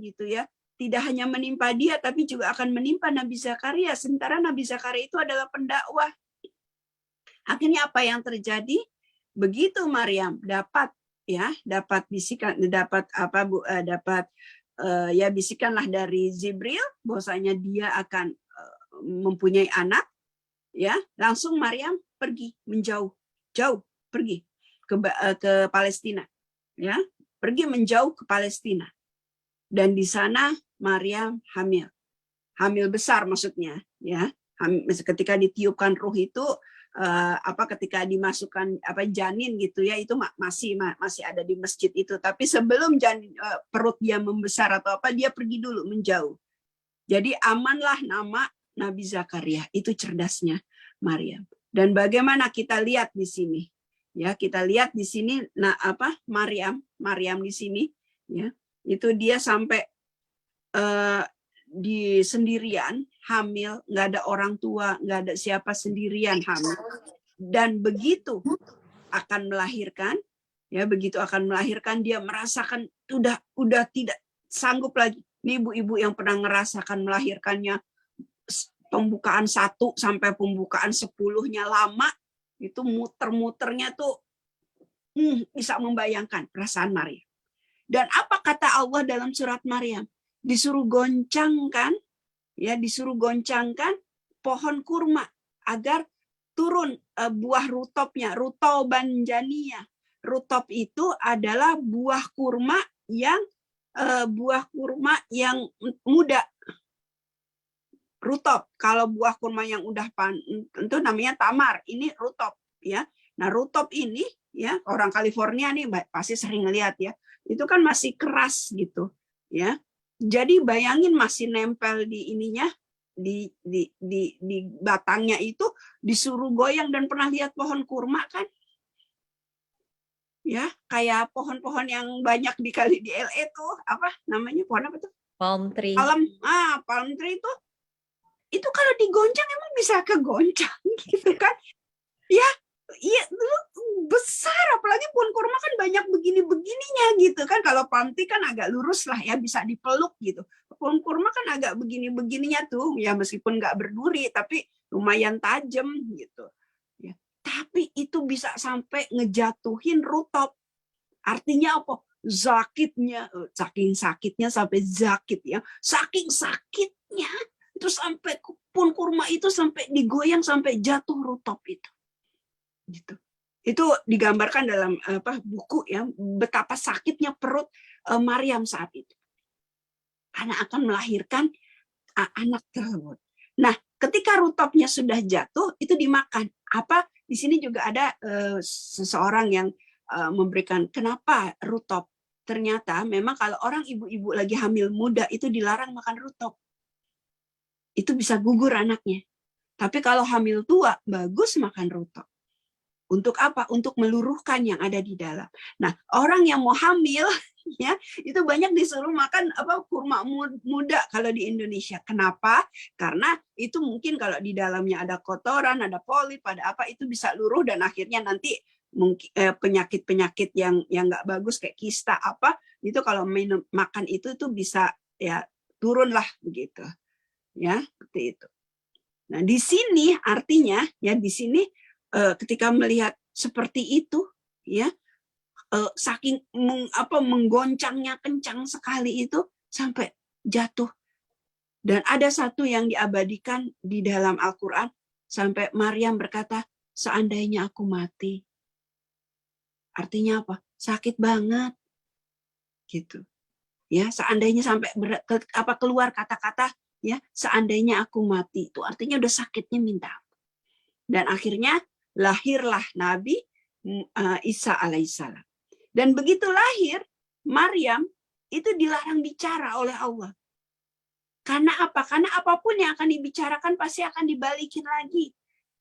gitu ya. Tidak hanya menimpa dia tapi juga akan menimpa Nabi Zakaria. Sementara Nabi Zakaria itu adalah pendakwah. Akhirnya apa yang terjadi? Begitu Maryam dapat bisikan, bisikanlah dari Jibril bahwasanya dia akan mempunyai anak, ya, langsung Maryam pergi menjauh, pergi ke Palestina, ya, pergi menjauh ke Palestina. Dan di sana Maryam hamil besar maksudnya, ya. Ketika ditiupkan ruh itu ketika dimasukkan janin gitu ya, itu masih ada di masjid itu, tapi sebelum janin perut dia membesar atau dia pergi dulu menjauh. Jadi amanlah nama Nabi Zakaria. Itu cerdasnya Maryam. Dan bagaimana kita lihat di sini, ya, kita lihat di sini Maryam di sini, ya, itu dia sampai di sendirian hamil, nggak ada orang tua, nggak ada siapa, sendirian hamil. Dan begitu akan melahirkan, dia merasakan udah tidak sanggup lagi. Ini ibu-ibu yang pernah ngerasakan melahirkannya pembukaan 1 sampai pembukaan 10-nya lama, itu muter-muternya tuh bisa membayangkan perasaan Maryam. Dan apa kata Allah dalam surat Maryam? Disuruh goncangkan pohon kurma agar turun buah rutobnya, rutoban janiyah. Rutob itu adalah buah kurma yang muda. Rutob. Kalau buah kurma yang udah itu namanya tamar. Ini rutob, ya. Nah, rutob ini, ya, orang California nih pasti sering lihat ya. Itu kan masih keras gitu, ya. Jadi bayangin masih nempel di ininya, di batangnya itu, disuruh goyang. Dan pernah lihat pohon kurma kan? ya, kayak pohon-pohon yang banyak dikali di LA tuh, apa namanya, pohon apa tuh? Palm tree. Palm tree itu kalau digoncang emang bisa kegoncang gitu kan? Ya, iya dulu besar, apalagi pohon kurma kan banyak begini-begininya gitu kan. Kalau palm tree kan agak lurus lah ya, bisa dipeluk gitu. Pohon kurma kan agak begini-begininya tuh, ya meskipun nggak berduri tapi lumayan tajam gitu. Ya. Tapi itu bisa sampai ngejatuhin rutop. Artinya apa? Sakitnya, saking sakitnya sampai zakit ya. Saking sakitnya itu sampai pohon kurma itu sampai digoyang sampai jatuh rutop itu. Gitu. Itu digambarkan dalam buku ya, betapa sakitnya perut Maryam saat itu. Karena akan melahirkan anak tersebut. Nah, ketika rutopnya sudah jatuh, itu dimakan. Apa? Di sini juga ada seseorang yang memberikan kenapa rutop. Ternyata memang kalau orang ibu-ibu lagi hamil muda itu dilarang makan rutop. Itu bisa gugur anaknya. Tapi kalau hamil tua, bagus makan rutop. Untuk apa? Untuk meluruhkan yang ada di dalam. Nah, orang yang mau hamil ya, itu banyak disuruh makan kurma muda kalau di Indonesia. Kenapa? Karena itu mungkin kalau di dalamnya ada kotoran, ada polip, ada apa itu bisa luruh dan akhirnya nanti mungkin penyakit-penyakit yang nggak bagus kayak kista apa itu kalau makan itu bisa ya turun lah begitu. Ya, seperti itu. Nah, di sini artinya ya di sini ketika melihat seperti itu ya saking menggoncangnya kencang sekali itu sampai jatuh. Dan ada satu yang diabadikan di dalam Al-Qur'an sampai Maryam berkata, seandainya aku mati. Artinya apa? Sakit banget. Gitu. Ya, seandainya sampai keluar kata-kata ya, seandainya aku mati itu artinya udah sakitnya minta. Dan akhirnya lahirlah Nabi Isa alaihissalam. Dan begitu lahir, Maryam itu dilarang bicara oleh Allah. Karena apa? Karena apapun yang akan dibicarakan pasti akan dibalikin lagi.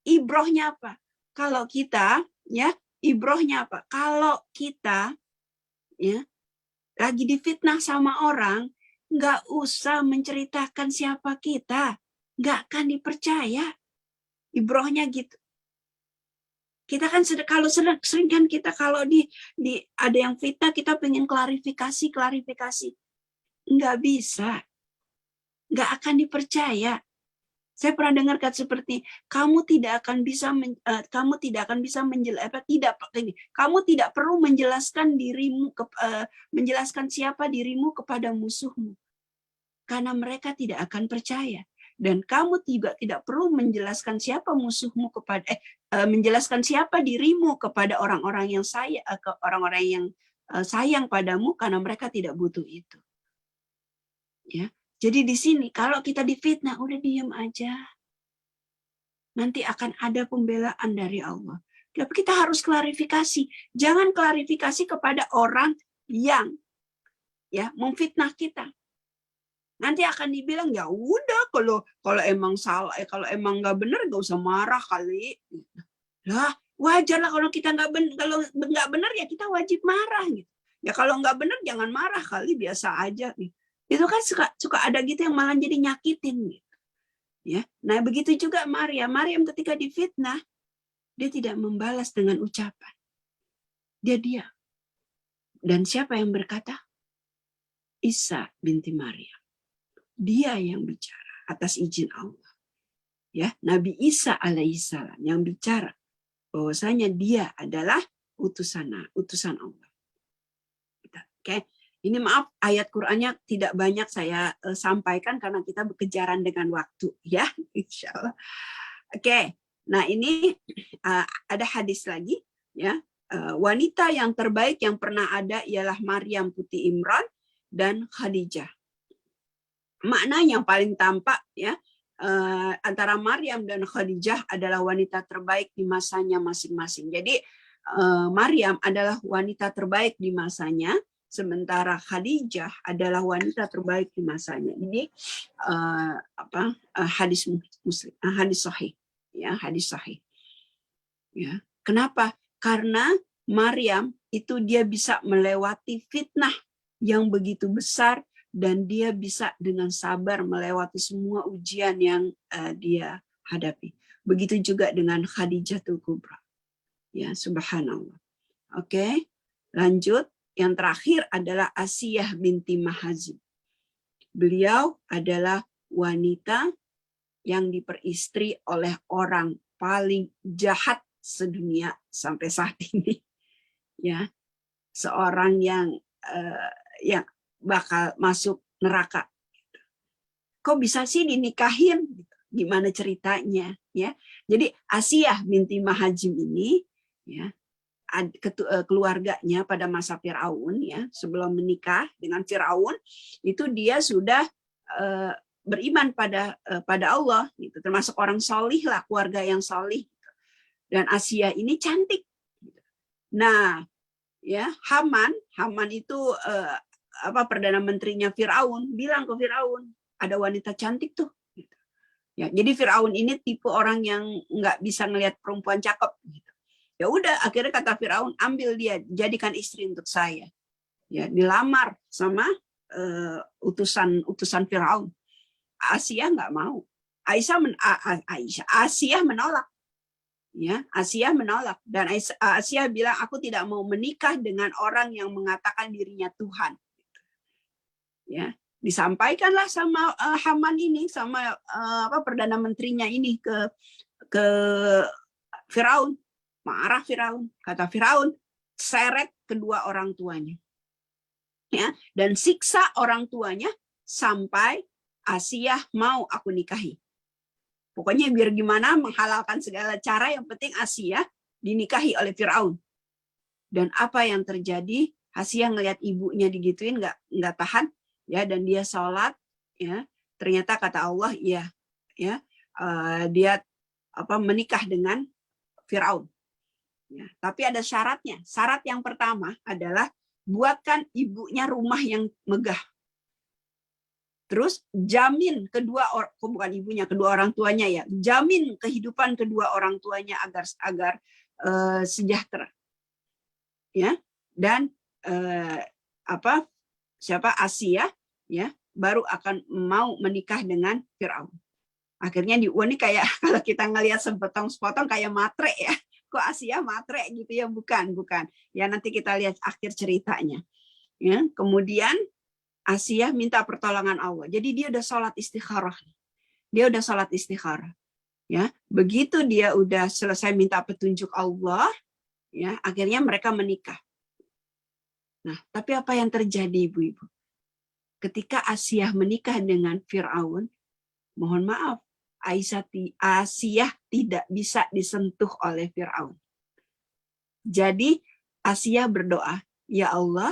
Ibrohnya apa? Kalau kita, ya, ibrohnya apa? Kalau kita, ya, lagi difitnah sama orang, nggak usah menceritakan siapa kita. Nggak akan dipercaya. Ibrohnya gitu. Kita kan kalau sering kan kita kalau di ada yang fitnah kita pengen klarifikasi nggak bisa, nggak akan dipercaya. Saya pernah dengar kata seperti kamu tidak akan bisa kamu tidak perlu menjelaskan dirimu menjelaskan siapa dirimu kepada musuhmu karena mereka tidak akan percaya. Dan kamu juga tidak perlu menjelaskan siapa musuhmu kepada menjelaskan siapa dirimu kepada orang-orang yang sayang padamu karena mereka tidak butuh itu. Ya. Jadi di sini kalau kita difitnah udah diam aja. Nanti akan ada pembelaan dari Allah. Tapi kita harus klarifikasi. Jangan klarifikasi kepada orang yang ya memfitnah kita. Nanti akan dibilang ya udah kalau emang salah kalau emang nggak benar nggak usah marah kali. Lah wajar lah kalau kita nggak benar ya kita wajib marah gitu. Ya kalau nggak benar jangan marah kali biasa aja. Itu kan suka ada gitu yang malah jadi nyakitin gitu. Ya, nah begitu juga Maryam ketika difitnah dia tidak membalas dengan ucapan. Dia diam. Dan siapa yang berkata? Isa binti Maryam. Dia yang bicara atas izin Allah. Ya, Nabi Isa alaihissalam yang bicara bahwasanya dia adalah utusan Allah. Oke. Ini maaf ayat Qur'annya tidak banyak saya sampaikan karena kita berkejaran dengan waktu ya, insyaallah. Oke. Nah, ini ada hadis lagi ya. Wanita yang terbaik yang pernah ada ialah Maryam Putri Imran dan Khadijah. Makna yang paling tampak ya antara Maryam dan Khadijah adalah wanita terbaik di masanya masing-masing. Jadi Maryam adalah wanita terbaik di masanya, sementara Khadijah adalah wanita terbaik di masanya. Ini hadis Muslim, hadis sahih, ya hadis sahih. Ya, kenapa? Karena Maryam itu dia bisa melewati fitnah yang begitu besar, dan dia bisa dengan sabar melewati semua ujian yang dia hadapi. Begitu juga dengan Khadijatul Kubra. Ya, subhanallah. Oke, lanjut. Yang terakhir adalah Asiyah binti Mahazib. Beliau adalah wanita yang diperistri oleh orang paling jahat sedunia sampai saat ini. Ya, seorang yang bakal masuk neraka. Kok bisa sih dinikahin? Gimana ceritanya? Ya, jadi Asiyah binti Mahazib ini, ya, keluarganya pada masa Firaun, ya, sebelum menikah dengan Firaun itu dia sudah beriman pada Allah, gitu, termasuk orang solih lah, keluarga yang solih. Dan Asiyah ini cantik. Nah, ya, Haman itu perdana menterinya Firaun bilang ke Firaun, ada wanita cantik tuh. Ya, jadi Firaun ini tipe orang yang nggak bisa ngelihat perempuan cakep. Gitu. Ya udah, akhirnya kata Firaun, ambil dia, jadikan istri untuk saya. Ya, dilamar sama utusan Firaun. Asiyah nggak mau. Asiyah menolak. Ya, Asiyah menolak, dan Asiyah bilang, aku tidak mau menikah dengan orang yang mengatakan dirinya Tuhan. Ya, disampaikanlah sama Haman ini, sama perdana menterinya ini ke Firaun. Marah Firaun, kata Firaun, seret kedua orang tuanya, ya, dan siksa orang tuanya sampai Asiyah mau aku nikahi. Pokoknya biar gimana menghalalkan segala cara, yang penting Asiyah dinikahi oleh Firaun. Dan apa yang terjadi? Asiyah ngelihat ibunya digituin, nggak tahan, ya, dan dia sholat, ya. Ternyata kata Allah, iya, ya, dia menikah dengan Firaun. Ya, tapi ada syaratnya. Syarat yang pertama adalah buatkan ibunya rumah yang megah. Terus jamin kedua orang tuanya, ya, jamin kehidupan kedua orang tuanya agar sejahtera. Ya, dan Asiyah, ya, baru akan mau menikah dengan Firaun. Akhirnya ini kayak kalau kita ngelihat sepotong-sepotong kayak matre, ya. Kok Asiyah matre gitu, ya? Bukan. Ya, nanti kita lihat akhir ceritanya. Ya, kemudian Asiyah minta pertolongan Allah. Jadi dia udah sholat istikharah. Ya, begitu dia udah selesai minta petunjuk Allah, ya, akhirnya mereka menikah. Nah, tapi apa yang terjadi, ibu-ibu? Ketika Asiyah menikah dengan Firaun, mohon maaf, Asiyah tidak bisa disentuh oleh Firaun. Jadi Asiyah berdoa, ya Allah,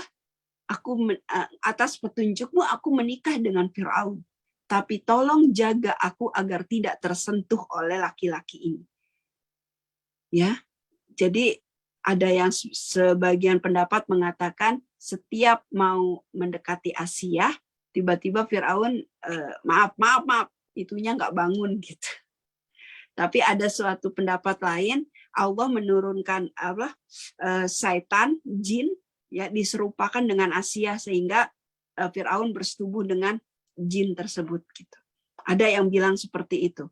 atas petunjukmu aku menikah dengan Firaun, tapi tolong jaga aku agar tidak tersentuh oleh laki-laki ini. Ya, jadi ada yang sebagian pendapat mengatakan setiap mau mendekati Asiyah, tiba-tiba Firaun maaf, itunya nggak bangun gitu. Tapi ada suatu pendapat lain, Allah menurunkan syaitan, jin, ya, diserupakan dengan Asiyah sehingga Firaun bersetubuh dengan jin tersebut gitu. Ada yang bilang seperti itu.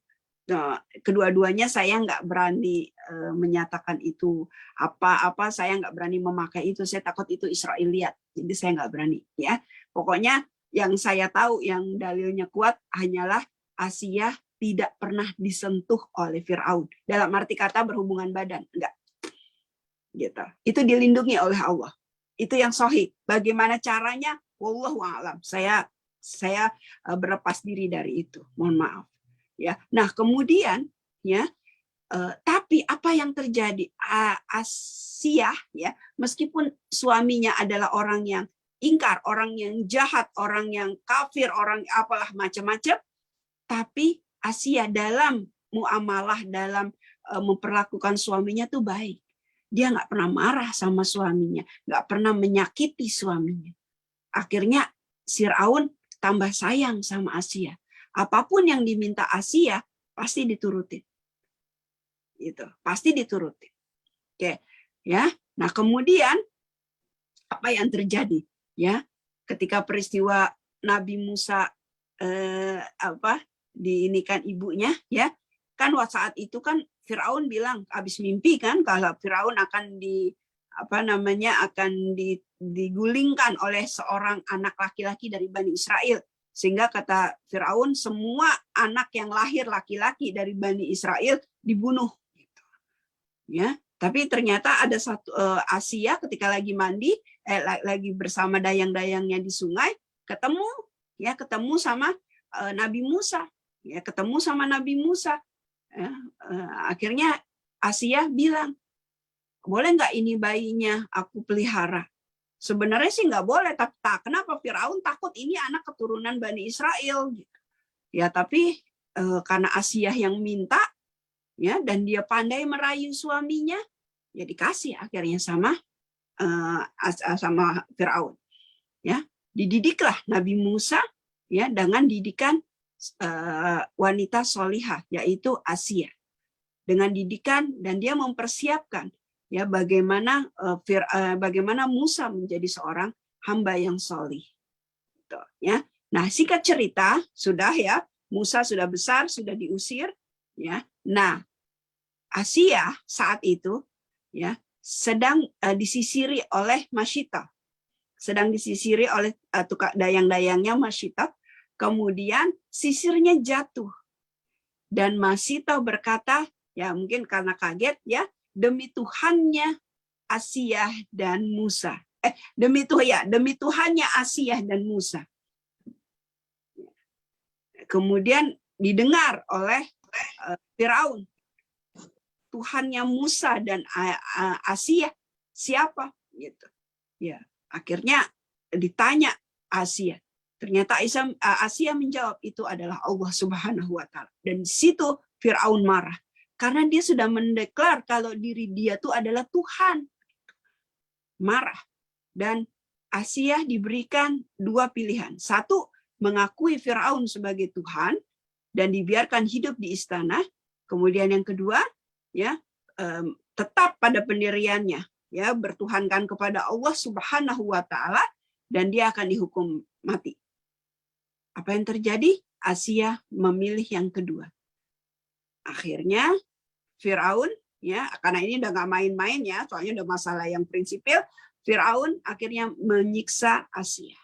Nah, kedua-duanya saya nggak berani menyatakan itu apa-apa, saya nggak berani memakai itu, saya takut itu Israiliyat, jadi saya nggak berani, ya. Pokoknya yang saya tahu yang dalilnya kuat hanyalah Asiyah tidak pernah disentuh oleh Firaun. Dalam arti kata berhubungan badan, enggak. Gitu. Itu dilindungi oleh Allah. Itu yang sahih. Bagaimana caranya? Wallahu a'lam. Saya berlepas diri dari itu. Mohon maaf. Ya. Nah, kemudian, ya, tapi apa yang terjadi? Asiyah, ya, meskipun suaminya adalah orang yang ingkar, orang yang jahat, orang yang kafir, orang apalah macam-macam, tapi Asiyah dalam muamalah, dalam memperlakukan suaminya tuh baik. Dia nggak pernah marah sama suaminya, nggak pernah menyakiti suaminya. Akhirnya Firaun tambah sayang sama Asiyah. Apapun yang diminta Asiyah pasti diturutin. Gitu, pasti diturutin. Oke, ya. Nah, kemudian apa yang terjadi ya ketika peristiwa Nabi Musa diinikan ibunya ya kan saat itu kan Firaun bilang habis mimpi kan kalau Firaun akan digulingkan oleh seorang anak laki-laki dari Bani Israel sehingga kata Firaun semua anak yang lahir laki-laki dari Bani Israel dibunuh gitu. Ya tapi ternyata ada satu Asia ketika lagi mandi lagi bersama dayang-dayangnya di sungai ketemu sama Nabi Musa ya ketemu sama Nabi Musa ya, akhirnya Asia bilang boleh nggak ini bayinya aku pelihara sebenarnya sih nggak boleh tapi kenapa Firaun takut ini anak keturunan Bani Israel gitu. Ya tapi karena Asia yang minta ya dan dia pandai merayu suaminya ya dikasih akhirnya sama Firaun ya dididiklah Nabi Musa ya dengan didikan wanita solihah yaitu Asia dengan didikan dan dia mempersiapkan ya bagaimana Musa menjadi seorang hamba yang solih gitu, ya nah singkat cerita sudah ya Musa sudah besar sudah diusir ya nah Asia saat itu ya sedang disisiri oleh Masyita sedang disisiri oleh dayang-dayangnya Masyita. Kemudian sisirnya jatuh. Dan Masyita berkata, ya mungkin karena kaget ya, demi Tuhannya Asia dan Musa. Demi Tuhannya Asia dan Musa. Kemudian didengar oleh Firaun. Tuhannya Musa dan Asia siapa? Gitu. Ya, akhirnya ditanya Asia. Ternyata Asia menjawab itu adalah Allah Subhanahu wa taala. Dan di situ Firaun marah karena dia sudah mendeklar kalau diri dia itu adalah Tuhan. Marah. Dan Asia diberikan dua pilihan. Satu, mengakui Firaun sebagai Tuhan dan dibiarkan hidup di istana. Kemudian yang kedua, ya, tetap pada pendiriannya, ya, bertuhankan kepada Allah Subhanahu wa taala dan dia akan dihukum mati. Apa yang terjadi? Asia memilih yang kedua. Akhirnya Firaun, ya, karena ini udah nggak main-main ya, soalnya udah masalah yang prinsipil, Firaun akhirnya menyiksa Asia.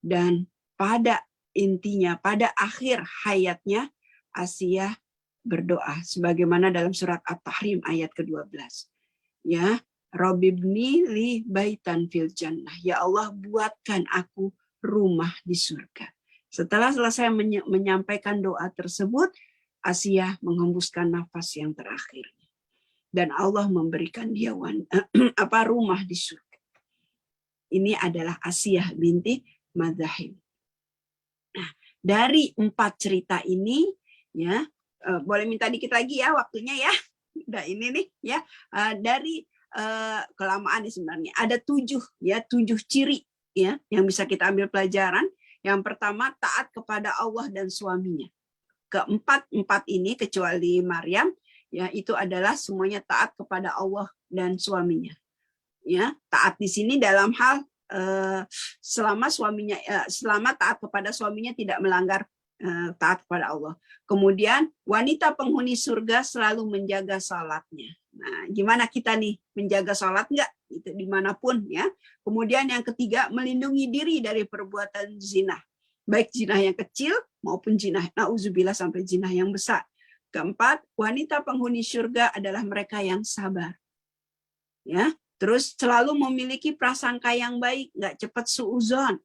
Dan pada intinya, pada akhir hayatnya, Asia berdoa sebagaimana dalam surat At-Tahrim ayat ke-12. Ya, Rabbibni li baitan fil jannah. Ya Allah, buatkan aku rumah di surga. Setelah selesai menyampaikan doa tersebut, Asia menghembuskan nafas yang terakhir. Dan Allah memberikan dia rumah di surga. Ini adalah Asia binti Madzahim. Nah, dari 4 cerita ini, ya, boleh minta dikit lagi ya waktunya ya. Udah ini nih ya. Dari kelamaan sebenarnya ada 7 ciri ya yang bisa kita ambil pelajaran. Yang pertama, taat kepada Allah dan suaminya. Keempat ini kecuali Maryam ya itu adalah semuanya taat kepada Allah dan suaminya. Ya, taat di sini dalam hal selama taat kepada suaminya tidak melanggar taat kepada Allah. Kemudian wanita penghuni surga selalu menjaga salatnya. Nah, gimana kita nih menjaga salat enggak? Itu dimanapun ya. Kemudian yang ketiga, melindungi diri dari perbuatan zina. Baik zina yang kecil maupun zina, nauzubillah, sampai zina yang besar. Keempat, wanita penghuni surga adalah mereka yang sabar. Ya, terus selalu memiliki prasangka yang baik, nggak cepat suudzon.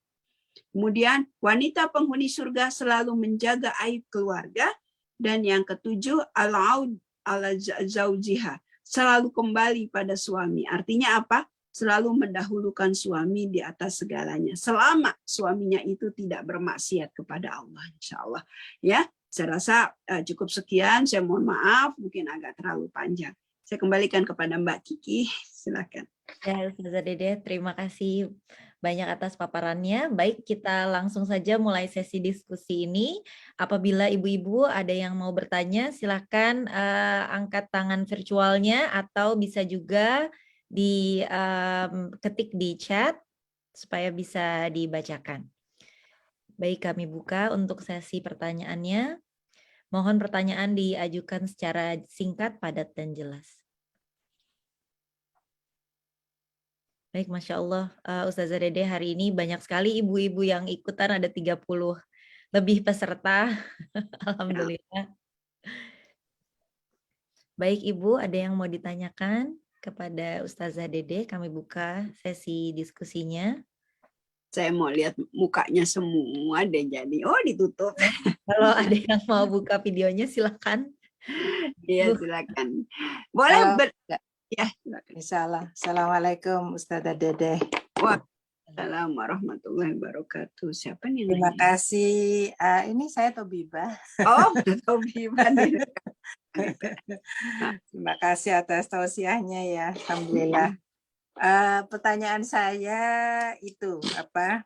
Kemudian wanita penghuni surga selalu menjaga aib keluarga. Dan yang ketujuh, al-aud ala zaujiha, selalu kembali pada suami. Artinya apa? Selalu mendahulukan suami di atas segalanya. Selama suaminya itu tidak bermaksiat kepada Allah, insya Allah. Ya, saya rasa cukup sekian. Saya mohon maaf, mungkin agak terlalu panjang. Saya kembalikan kepada Mbak Kiki. Silakan. Ya, Ustazah Dede, terima kasih banyak atas paparannya. Baik, kita langsung saja mulai sesi diskusi ini. Apabila ibu-ibu ada yang mau bertanya, silakan angkat tangan virtualnya atau bisa juga ketik di chat supaya bisa dibacakan. Baik, kami buka untuk sesi pertanyaannya. Mohon pertanyaan diajukan secara singkat, padat, dan jelas. Baik, Masya Allah, Ustazah Dede, hari ini banyak sekali ibu-ibu yang ikutan, ada 30 lebih peserta. Alhamdulillah. Baik, Ibu, ada yang mau ditanyakan kepada Ustazah Dede? Kami buka sesi diskusinya. Saya mau lihat mukanya semua deh jadi. Oh, ditutup. Kalau ada yang mau buka videonya, silakan. Iya, silakan. Boleh ya, silakan. Insyaallah. Assalamualaikum Ustazah Dede. Waalaikumsalam warahmatullahi wabarakatuh. Siapa nih? Terima kasih. Ini saya Tobibah. Oh, Tobibah. Terima kasih atas tausiahnya ya. Alhamdulillah. Pertanyaan saya itu apa?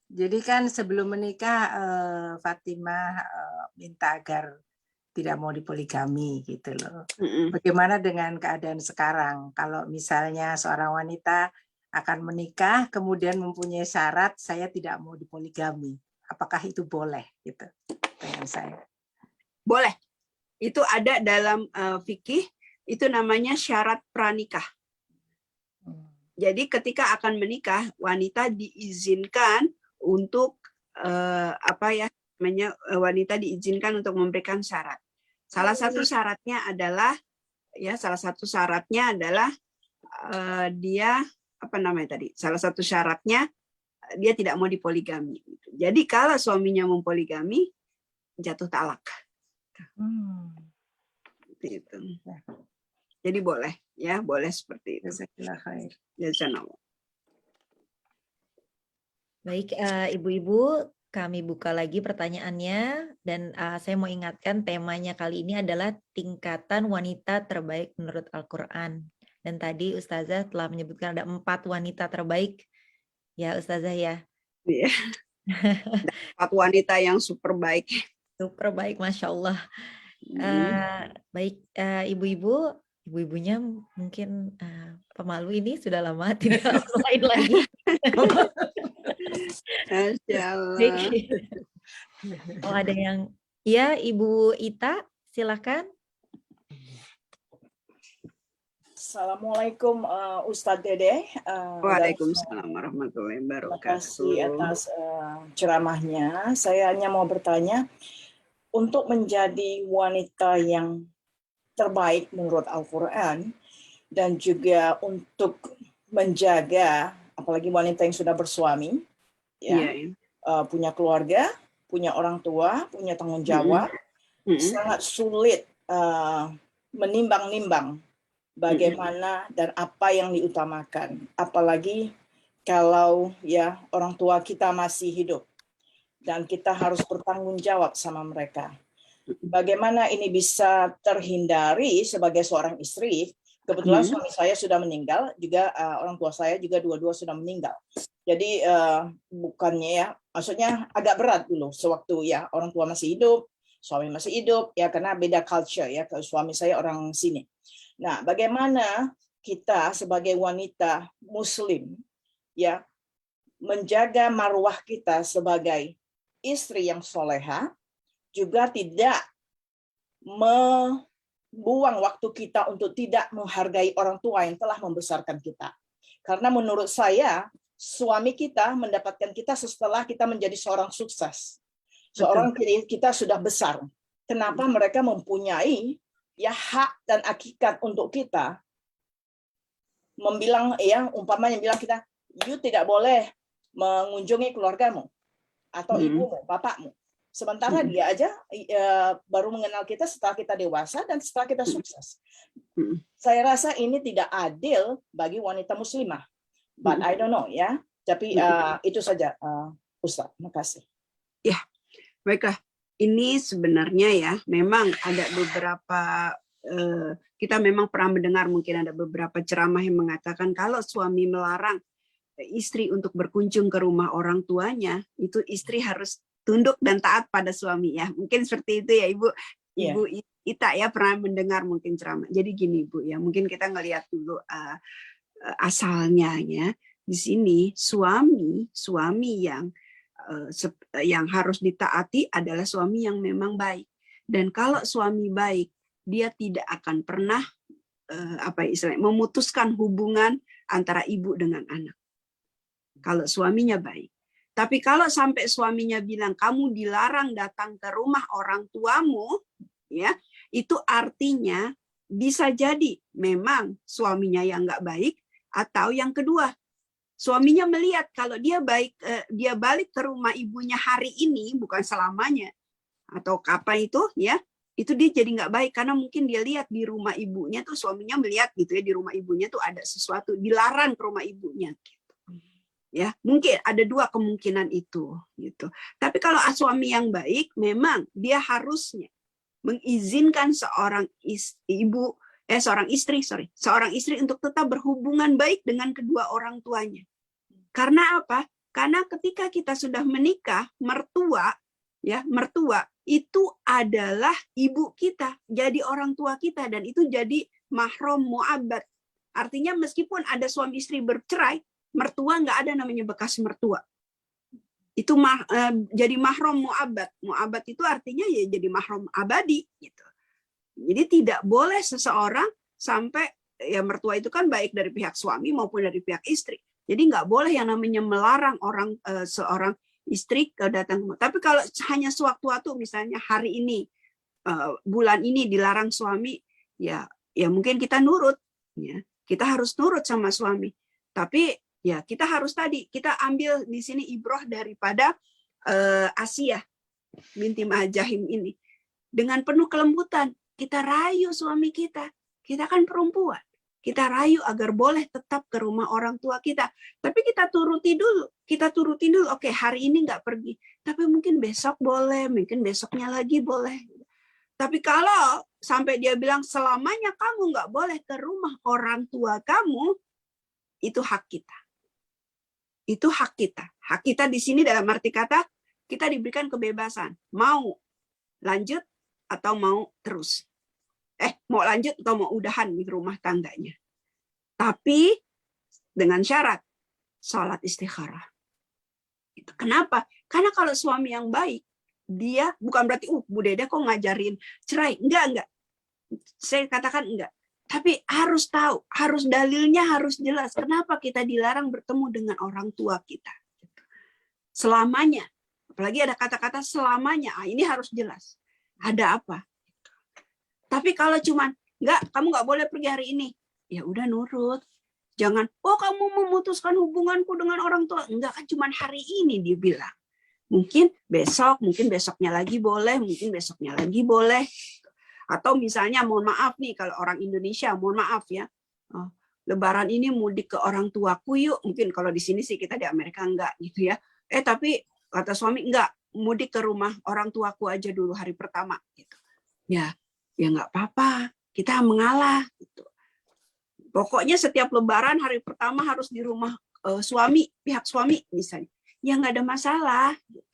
Jadi kan sebelum menikah Fatimah minta agar tidak mau dipoligami gitu loh. Bagaimana dengan keadaan sekarang? Kalau misalnya seorang wanita akan menikah kemudian mempunyai syarat saya tidak mau dipoligami, apakah itu boleh? Gitu pertanyaan saya. Boleh. Itu ada dalam fikih, itu namanya syarat pranikah. Jadi ketika akan menikah, wanita diizinkan untuk wanita diizinkan untuk memberikan syarat. Salah satu syaratnya adalah dia tidak mau dipoligami. Jadi kalau suaminya mempoligami, jatuh talak. Gitu. Jadi boleh seperti itu. Baik, ibu-ibu, kami buka lagi pertanyaannya, dan saya mau ingatkan temanya kali ini adalah tingkatan wanita terbaik menurut Al-Quran. Dan tadi Ustazah telah menyebutkan ada 4 wanita terbaik, ya Ustazah ya. Iya. 4 wanita yang super baik. Super baik, Masya Allah. Baik, ibu-ibunya mungkin pemalu ini sudah lama tidak online lagi. Masya Allah. Oh, ada yang, ya Ibu Ita, silakan. Assalamualaikum Ustadz Dede. Waalaikumsalam warahmatullahi wabarakatuh. Terima kasih atas ceramahnya. Saya hanya mau bertanya, untuk menjadi wanita yang terbaik menurut Al-Quran dan juga untuk menjaga, apalagi wanita yang sudah bersuami, punya keluarga, punya orang tua, punya tanggung jawab, sangat sulit menimbang-nimbang bagaimana dan apa yang diutamakan, apalagi kalau ya orang tua kita masih hidup dan kita harus bertanggung jawab sama mereka. Bagaimana ini bisa terhindari sebagai seorang istri? Kebetulan suami saya sudah meninggal, juga orang tua saya juga dua-dua sudah meninggal. Jadi bukannya ya, maksudnya agak berat dulu sewaktu ya orang tua masih hidup, suami masih hidup, ya karena beda culture ya, suami saya orang sini. Nah, bagaimana kita sebagai wanita Muslim ya menjaga marwah kita sebagai istri yang soleha, juga tidak membuang waktu kita untuk tidak menghargai orang tua yang telah membesarkan kita. Karena menurut saya, suami kita mendapatkan kita setelah kita menjadi seorang sukses. Seorang kita sudah besar. Kenapa mereka mempunyai ya hak dan hakikat untuk kita membilang ya umpamanya bilang kita, you tidak boleh mengunjungi keluargamu atau ibumu, bapakmu. Sementara dia aja baru mengenal kita setelah kita dewasa dan setelah kita sukses. Saya rasa ini tidak adil bagi wanita muslimah. But I don't know ya. Tapi itu saja Ustaz. Terima kasih. Ya, baiklah. Ini sebenarnya ya memang ada beberapa kita memang pernah mendengar mungkin ada beberapa ceramah yang mengatakan kalau suami melarang istri untuk berkunjung ke rumah orang tuanya, itu istri harus tunduk dan taat pada suami ya. Mungkin seperti itu ya Ibu. Ita ya pernah mendengar mungkin ceramah. Jadi gini Bu ya, mungkin kita ngelihat dulu asalnya ya. Di sini suami yang harus ditaati adalah suami yang memang baik. Dan kalau suami baik, dia tidak akan pernah memutuskan hubungan antara ibu dengan anak. Kalau suaminya baik. Tapi kalau sampai suaminya bilang kamu dilarang datang ke rumah orang tuamu, ya, itu artinya bisa jadi memang suaminya yang nggak baik, atau yang kedua, suaminya melihat kalau dia balik ke rumah ibunya hari ini, bukan selamanya, atau kapan itu, ya, itu dia jadi nggak baik karena mungkin dia lihat di rumah ibunya tuh suaminya melihat gitu ya, di rumah ibunya tuh ada sesuatu, dilarang ke rumah ibunya. Ya, mungkin ada dua kemungkinan itu gitu. Tapi kalau suami yang baik memang dia harusnya mengizinkan seorang istri untuk tetap berhubungan baik dengan kedua orang tuanya. Karena apa? Karena ketika kita sudah menikah, mertua itu adalah ibu kita, jadi orang tua kita, dan itu jadi mahram mu'abbad. Artinya meskipun ada suami istri bercerai, mertua nggak ada namanya bekas mertua. Itu jadi mahram mu'abbad. Mu'abbad itu artinya ya jadi mahram abadi gitu. Jadi tidak boleh seseorang sampai, ya mertua itu kan baik dari pihak suami maupun dari pihak istri. Jadi nggak boleh yang namanya melarang seorang istri datang. Tapi kalau hanya sewaktu-waktu, misalnya hari ini, bulan ini dilarang suami, ya mungkin kita nurut, ya kita harus nurut sama suami. Tapi ya kita harus kita ambil di sini ibroh daripada Asia binti Mahjahim ini. Dengan penuh kelembutan kita rayu suami kita. Kita kan perempuan. Kita rayu agar boleh tetap ke rumah orang tua kita. Tapi kita turuti dulu. Oke, hari ini nggak pergi. Tapi mungkin besok boleh, mungkin besoknya lagi boleh. Tapi kalau sampai dia bilang selamanya kamu nggak boleh ke rumah orang tua kamu, itu hak kita. Itu hak kita. Hak kita di sini dalam arti kata, kita diberikan kebebasan. Mau lanjut atau mau terus. Mau lanjut atau mau udahan di rumah tangganya. Tapi dengan syarat sholat istikharah. Itu kenapa? Karena kalau suami yang baik, dia bukan berarti Bu Dede kok ngajarin cerai. Enggak. Saya katakan enggak. Tapi harus tahu, dalilnya harus jelas. Kenapa kita dilarang bertemu dengan orang tua kita? Selamanya. Apalagi ada kata-kata selamanya. Ini harus jelas. Ada apa? Tapi kalau cuman, kamu nggak boleh pergi hari ini. Ya udah nurut. Jangan, kamu memutuskan hubunganku dengan orang tua. Enggak, kan cuman hari ini dia bilang. Mungkin besok, mungkin besoknya lagi boleh, mungkin besoknya lagi boleh. Atau misalnya, mohon maaf nih, kalau orang Indonesia, mohon maaf ya. Lebaran ini mudik ke orang tuaku yuk. Mungkin kalau di sini sih kita di Amerika enggak gitu ya. Tapi kata suami enggak, mudik ke rumah orang tuaku aja dulu hari pertama gitu. Ya nggak apa-apa, kita mengalah gitu. Pokoknya setiap lebaran hari pertama harus di rumah pihak suami misalnya. Ya nggak ada masalah gitu.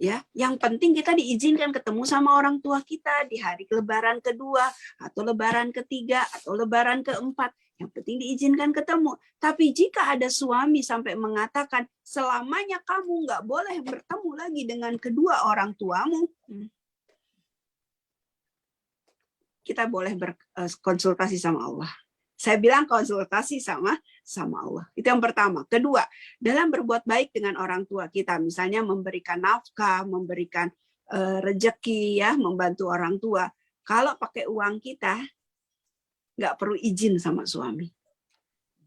Ya, yang penting kita diizinkan ketemu sama orang tua kita di hari lebaran kedua atau lebaran ketiga atau lebaran keempat. Yang penting diizinkan ketemu. Tapi jika ada suami sampai mengatakan selamanya kamu nggak boleh bertemu lagi dengan kedua orang tuamu, kita boleh berkonsultasi sama Allah. Saya bilang konsultasi sama Allah. Itu yang pertama. Kedua, dalam berbuat baik dengan orang tua kita, misalnya memberikan nafkah, memberikan rejeki, ya, membantu orang tua. Kalau pakai uang kita, nggak perlu izin sama suami.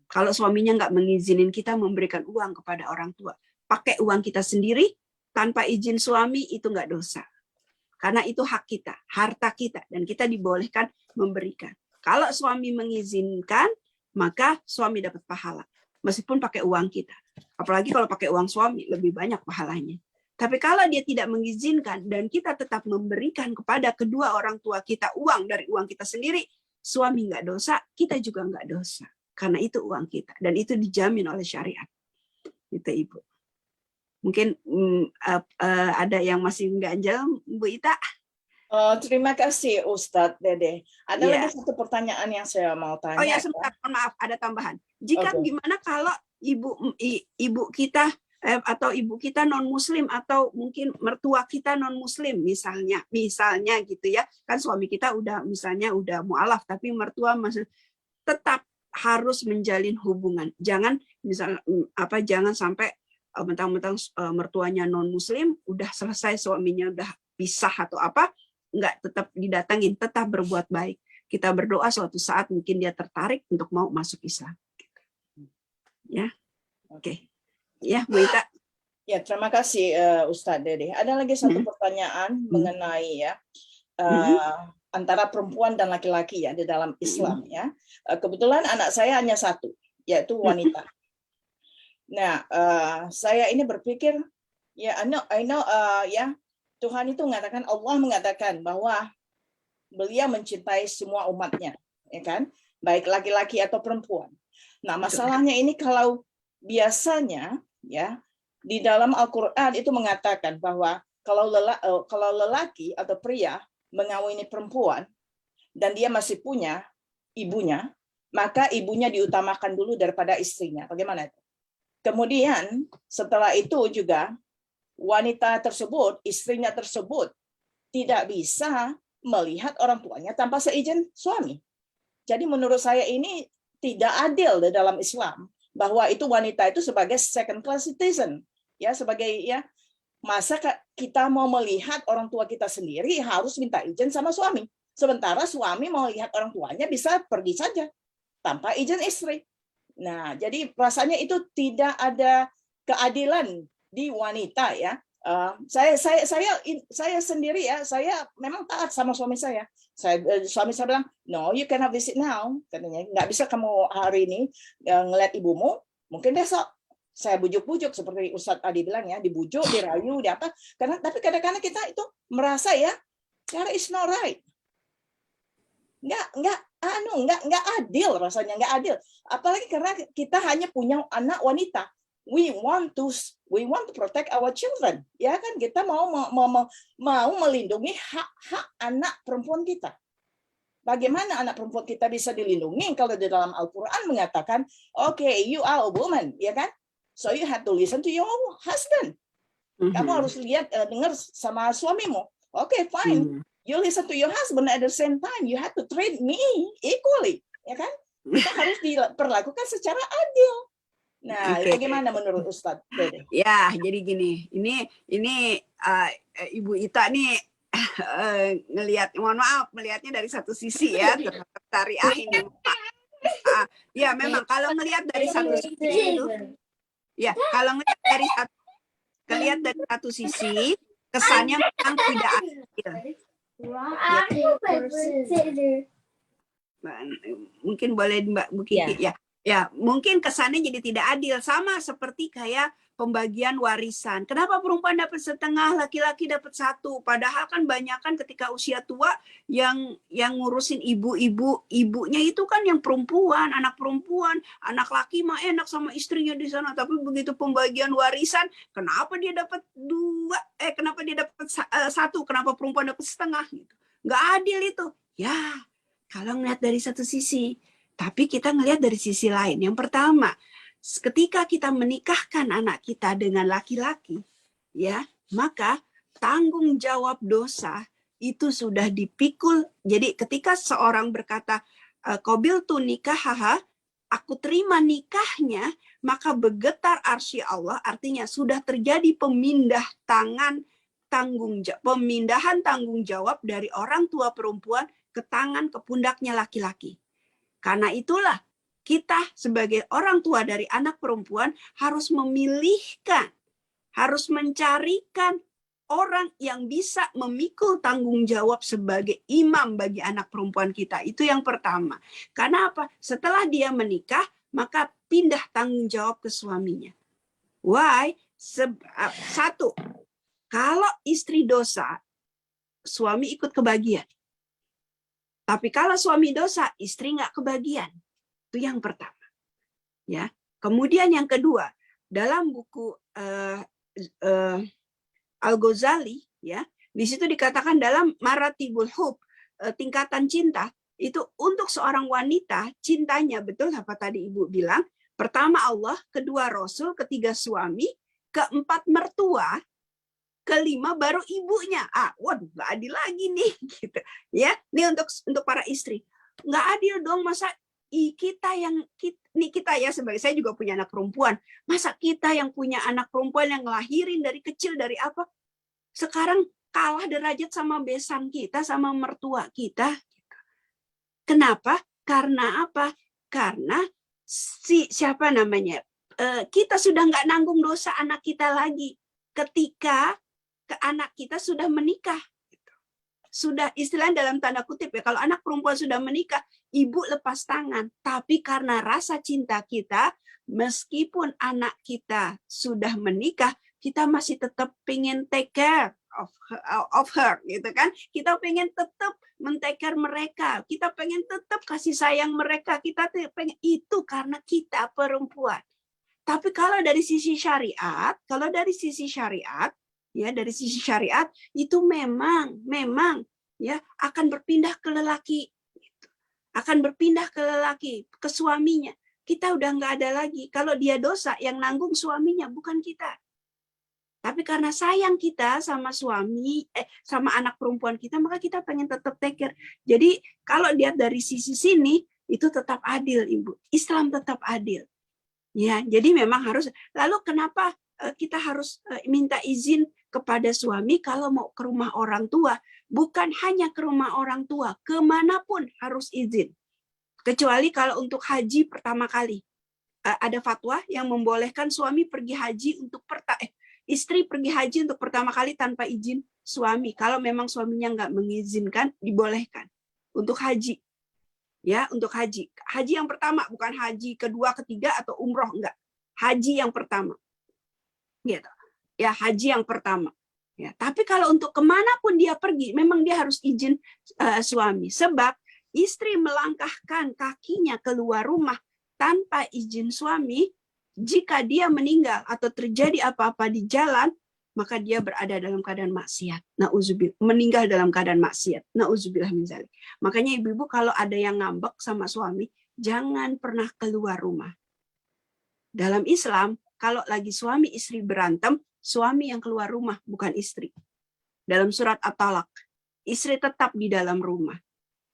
Kalau suaminya nggak mengizinin kita memberikan uang kepada orang tua, pakai uang kita sendiri tanpa izin suami, itu nggak dosa. Karena itu hak kita, harta kita, dan kita dibolehkan memberikan. Kalau suami mengizinkan, maka suami dapat pahala. Meskipun pakai uang kita. Apalagi kalau pakai uang suami, lebih banyak pahalanya. Tapi kalau dia tidak mengizinkan, dan kita tetap memberikan kepada kedua orang tua kita uang dari uang kita sendiri, suami nggak dosa, kita juga nggak dosa. Karena itu uang kita. Dan itu dijamin oleh syariat. Itu Ibu. Mungkin ada yang masih ganjel, Bu Ita? Terima kasih Ustadz Dede. Ada Iya. lagi satu pertanyaan yang saya mau tanya. Oh ya, sebentar, mohon maaf, ada tambahan. Jika Oke. gimana kalau ibu kita atau ibu kita non muslim atau mungkin mertua kita non muslim misalnya gitu ya. Kan suami kita udah udah mualaf tapi mertua masih tetap harus menjalin hubungan. Jangan jangan sampai mentang-mentang mertuanya non muslim udah selesai suaminya udah pisah atau apa, nggak tetap didatangin, tetap berbuat baik. Kita berdoa suatu saat mungkin dia tertarik untuk mau masuk Islam. Ya, oke. Ya, Bu Ita. Ya, terima kasih Ustadz Dede. Ada lagi satu pertanyaan mengenai ya antara perempuan dan laki-laki ya di dalam Islam ya. Kebetulan anak saya hanya satu, yaitu wanita. Nah, saya ini berpikir ya, I know ya, Tuhan itu mengatakan, Allah mengatakan bahwa Beliau mencintai semua umatnya, ya kan? Baik laki-laki atau perempuan. Nah, masalahnya ini kalau biasanya ya di dalam Al-Qur'an itu mengatakan bahwa kalau lelaki atau pria mengawini perempuan dan dia masih punya ibunya, maka ibunya diutamakan dulu daripada istrinya. Bagaimana itu? Kemudian setelah itu juga wanita tersebut, istrinya tersebut tidak bisa melihat orang tuanya tanpa seizin suami. Jadi menurut saya ini tidak adil di dalam Islam bahwa itu wanita itu sebagai second class citizen, ya, sebagai ya, masa kita mau melihat orang tua kita sendiri harus minta izin sama suami, sementara suami mau lihat orang tuanya bisa pergi saja tanpa izin istri. Nah, jadi rasanya itu tidak ada keadilan di wanita ya. Saya sendiri ya, saya memang taat sama suami saya. Suami saya bilang, no, you cannot visit now, katanya, nggak bisa kamu hari ini ngeliat ibumu, mungkin besok. Saya bujuk-bujuk seperti Ustadz Adi bilang ya, dibujuk, dirayu, di apa. Tapi kadang-kadang kita itu merasa ya, cara is not right. Nggak adil rasanya, nggak adil. Apalagi karena kita hanya punya anak wanita. We want to protect our children, ya kan, kita mau melindungi hak anak perempuan kita. Bagaimana anak perempuan kita bisa dilindungi kalau di dalam Al-Qur'an mengatakan, okay, you are a woman, ya kan? So you have to listen to your husband. Kamu harus dengar sama suamimu. Okay, fine. You listen to your husband at the same time. You have to treat me equally, ya kan? Kita harus diperlakukan secara adil. Nah, bagaimana menurut Ustadz Dede? Ya, jadi gini, ini Ibu Ita nih mohon maaf, melihatnya dari satu sisi ya, terhadap syariah ini. Ya, memang kalau melihat dari satu sisi itu, ya, kalau melihat dari satu sisi, kesannya memang tidak adil. Mungkin boleh Mbak Bu Kiki ya. Ya, mungkin kesannya jadi tidak adil, sama seperti kayak pembagian warisan. Kenapa perempuan dapat setengah, laki-laki dapat satu? Padahal kan banyak kan ketika usia tua yang ngurusin ibunya itu kan yang perempuan, anak laki mah enak sama istrinya di sana. Tapi begitu pembagian warisan, kenapa dia dapat satu? Kenapa perempuan dapat setengah? Gitu. Nggak adil itu. Ya, kalau ngeliat dari satu sisi. Tapi kita ngelihat dari sisi lain. Yang pertama, ketika kita menikahkan anak kita dengan laki-laki, ya, maka tanggung jawab dosa itu sudah dipikul. Jadi ketika seorang berkata, qabiltu nikahaha, aku terima nikahnya, maka bergetar arsy Allah, artinya sudah terjadi pemindahan tanggung jawab dari orang tua perempuan ke tangan, ke pundaknya laki-laki. Karena itulah kita sebagai orang tua dari anak perempuan harus memilihkan, harus mencarikan orang yang bisa memikul tanggung jawab sebagai imam bagi anak perempuan kita. Itu yang pertama. Karena apa? Setelah dia menikah, maka pindah tanggung jawab ke suaminya. Why? Satu, kalau istri dosa, suami ikut kebagian. Tapi kalau suami dosa, istri nggak kebagian. Itu yang pertama. Ya. Kemudian yang kedua, dalam buku Al-Ghazali, ya, Di situ dikatakan dalam maratibul hub, tingkatan cinta, itu untuk seorang wanita, cintanya betul apa tadi Ibu bilang, pertama Allah, kedua Rasul, ketiga suami, keempat mertua, kelima baru ibunya. Waduh, nggak adil lagi nih, gitu. Ya, ini untuk para istri. Nggak adil dong, masa kita ya, sebagai saya juga punya anak perempuan, masa kita yang punya anak perempuan yang ngelahirin dari kecil, dari apa, sekarang kalah derajat sama besan kita, sama mertua kita. Kenapa? Karena apa? Karena siapa namanya? Kita sudah nggak nanggung dosa anak kita lagi ketika anak kita sudah menikah. Sudah istilah dalam tanda kutip ya, kalau anak perempuan sudah menikah, ibu lepas tangan. Tapi karena rasa cinta kita, meskipun anak kita sudah menikah, kita masih tetap pengen take care of her, gitu kan? Kita pengen tetap men-take care mereka, kita pengen tetap kasih sayang mereka, kita pengen itu karena kita perempuan. Tapi kalau dari sisi syariat, ya dari sisi syariat itu memang ya akan berpindah ke lelaki, akan berpindah ke lelaki, ke suaminya. Kita udah nggak ada lagi. Kalau dia dosa, yang nanggung suaminya, bukan kita. Tapi karena sayang kita sama suami, sama anak perempuan kita, maka kita pengen tetap take care. Jadi kalau lihat dari sisi sini, itu tetap adil, Ibu. Islam tetap adil. Ya, jadi memang harus. Lalu kenapa kita harus minta izin kepada suami kalau mau ke rumah orang tua? Bukan hanya ke rumah orang tua, kemanapun harus izin. Kecuali kalau untuk haji pertama kali. Ada fatwa yang membolehkan suami pergi haji untuk istri pergi haji untuk pertama kali tanpa izin suami. Kalau memang suaminya nggak mengizinkan, dibolehkan untuk haji. Ya, untuk haji. Haji yang pertama, bukan haji kedua, ketiga, atau umroh, enggak. Haji yang pertama. Gitu. Ya, haji yang pertama. Ya, tapi kalau untuk kemanapun dia pergi, memang dia harus izin suami. Sebab istri melangkahkan kakinya keluar rumah tanpa izin suami, jika dia meninggal atau terjadi apa-apa di jalan, maka dia berada dalam keadaan maksiat. Nauzubillah, meninggal dalam keadaan maksiat. Nauzubillah min dzalik. Makanya ibu-ibu kalau ada yang ngambek sama suami, jangan pernah keluar rumah. Dalam Islam, kalau lagi suami istri berantem, suami yang keluar rumah, bukan istri. Dalam surat At-Talaq, istri tetap di dalam rumah.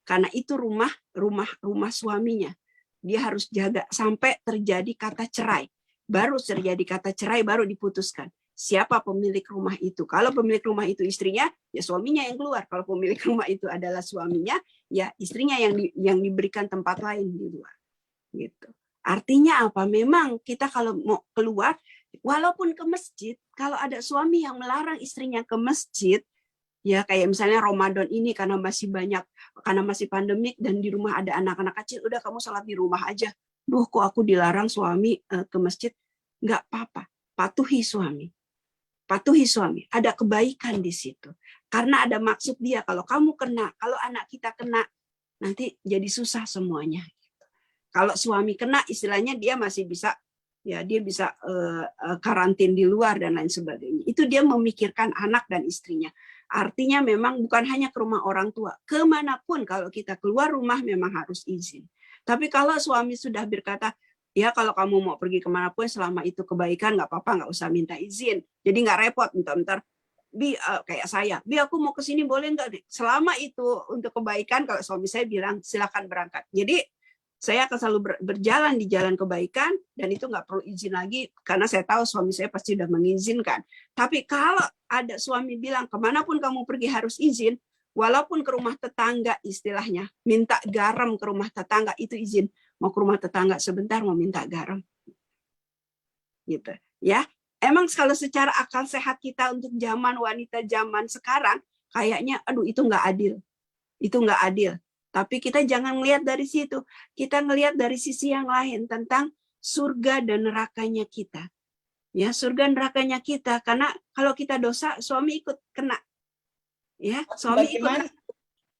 Karena itu rumah suaminya. Dia harus jaga sampai terjadi kata cerai. Baru terjadi kata cerai, baru diputuskan. Siapa pemilik rumah itu? Kalau pemilik rumah itu istrinya, ya suaminya yang keluar. Kalau pemilik rumah itu adalah suaminya, ya istrinya yang diberikan tempat lain di luar. Gitu. Artinya apa? Memang kita kalau mau keluar, walaupun ke masjid, kalau ada suami yang melarang istrinya ke masjid, ya kayak misalnya Ramadan ini karena masih pandemik dan di rumah ada anak-anak kecil, udah kamu sholat di rumah aja. Duh, kok aku dilarang suami ke masjid? Nggak apa-apa, patuhi suami. Patuhi suami, ada kebaikan di situ. Karena ada maksud dia, kalau kamu kena, kalau anak kita kena, nanti jadi susah semuanya. Kalau suami kena, istilahnya dia masih bisa, ya dia bisa karantin di luar dan lain sebagainya. Itu dia memikirkan anak dan istrinya. Artinya memang bukan hanya ke rumah orang tua, kemanapun kalau kita keluar rumah memang harus izin. Tapi kalau suami sudah berkata, ya kalau kamu mau pergi kemanapun selama itu kebaikan nggak apa-apa, nggak usah minta izin. Jadi nggak repot, bentar-bentar. Kayak saya, aku mau ke sini boleh nggak? Selama itu untuk kebaikan, kalau suami saya bilang silakan berangkat. Jadi saya akan selalu berjalan di jalan kebaikan dan itu nggak perlu izin lagi karena saya tahu suami saya pasti sudah mengizinkan. Tapi kalau ada suami bilang kemanapun kamu pergi harus izin, walaupun ke rumah tetangga istilahnya, minta garam ke rumah tetangga itu izin. Mau ke rumah tetangga sebentar mau minta garam. Gitu. Ya, emang kalau secara akal sehat kita untuk zaman wanita zaman sekarang kayaknya aduh itu nggak adil. Itu nggak adil. Tapi kita jangan melihat dari situ. Kita melihat dari sisi yang lain tentang surga dan nerakanya kita. Ya, surga nerakanya kita karena kalau kita dosa suami ikut kena. Ya, suami ikut kena.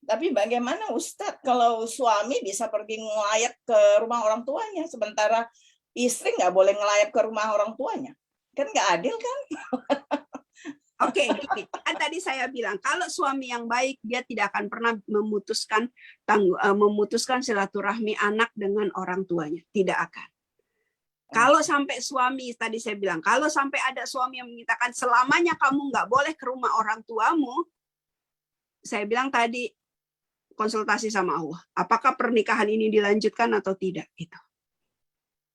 Tapi bagaimana Ustadz kalau suami bisa pergi ngelayat ke rumah orang tuanya sementara istri nggak boleh ngelayat ke rumah orang tuanya? Kan nggak adil kan? Oke, tadi saya bilang, kalau suami yang baik, dia tidak akan pernah memutuskan silaturahmi anak dengan orang tuanya. Tidak akan. Kalau sampai suami, tadi saya bilang, kalau sampai ada suami yang mengatakan selamanya kamu nggak boleh ke rumah orang tuamu, saya bilang tadi, konsultasi sama Allah. Apakah pernikahan ini dilanjutkan atau tidak? Gitu.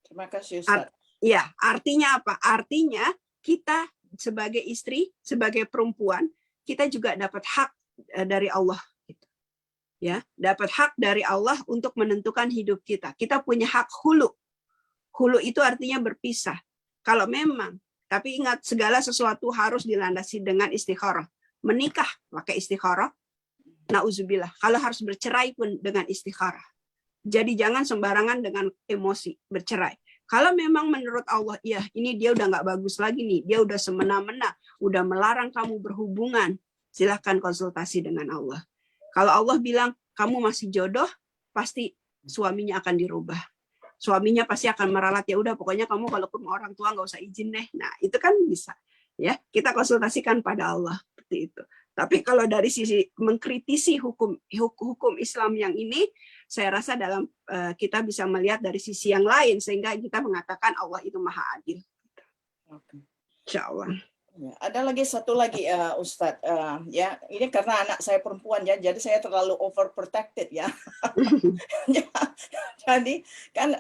Terima kasih, Ustaz. Ya, artinya apa? Artinya kita sebagai istri, sebagai perempuan, kita juga dapat hak dari Allah. Gitu. Ya, dapat hak dari Allah untuk menentukan hidup kita. Kita punya hak hulu. Hulu itu artinya berpisah. Kalau memang, tapi ingat segala sesuatu harus dilandasi dengan istikharah. Menikah pakai istikharah. Nauzubillah. Kalau harus bercerai pun dengan istikharah. Jadi jangan sembarangan dengan emosi bercerai. Kalau memang menurut Allah, ya ini dia udah nggak bagus lagi nih, dia udah semena-mena, udah melarang kamu berhubungan, silahkan konsultasi dengan Allah. Kalau Allah bilang kamu masih jodoh, pasti suaminya akan dirubah. Suaminya pasti akan meralat, ya udah pokoknya kamu kalau ke orang tua nggak usah izin deh. Nah itu kan bisa, ya kita konsultasikan pada Allah seperti itu. Tapi kalau dari sisi mengkritisi hukum Islam yang ini, saya rasa dalam kita bisa melihat dari sisi yang lain sehingga kita mengatakan Allah itu maha adil. Insya Allah. Ya, ada lagi satu lagi Ustadz, ya ini karena anak saya perempuan ya, jadi saya terlalu overprotected ya. Jadi kan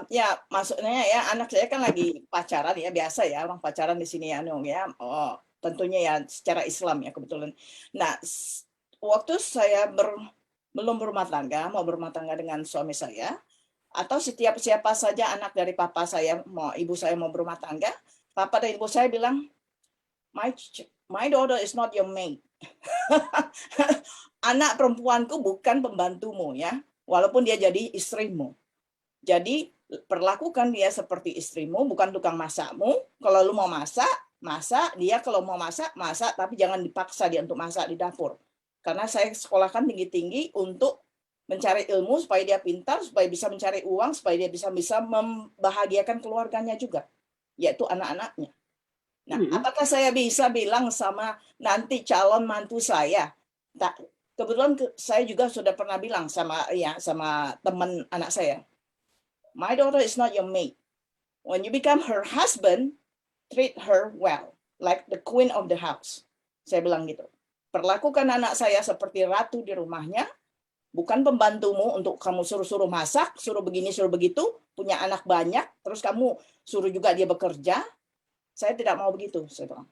ya maksudnya ya anak saya kan lagi pacaran ya, biasa ya orang pacaran di sini ya, oh, tentunya ya secara Islam ya kebetulan. Nah waktu saya belum berumah tangga, mau berumah tangga dengan suami saya, atau setiap siapa saja anak dari papa saya, ibu saya mau berumah tangga, papa dan ibu saya bilang, my daughter is not your maid. Anak perempuanku bukan pembantumu ya, walaupun dia jadi istrimu. Jadi perlakukan dia seperti istrimu, bukan tukang masakmu. Kalau lu mau masak, dia kalau mau masak, tapi jangan dipaksa dia untuk masak di dapur. Karena saya sekolahkan tinggi-tinggi untuk mencari ilmu supaya dia pintar, supaya bisa mencari uang, supaya dia bisa membahagiakan keluarganya juga, yaitu anak-anaknya. Nah, apakah saya bisa bilang sama nanti calon mantu saya? Kebetulan saya juga sudah pernah bilang sama teman anak saya, my daughter is not your maid. When you become her husband, treat her well, like the queen of the house. Saya bilang gitu. Perlakukan anak saya seperti ratu di rumahnya, bukan pembantumu untuk kamu suruh-suruh masak, suruh begini, suruh begitu, punya anak banyak, terus kamu suruh juga dia bekerja. Saya tidak mau begitu, saya bilang.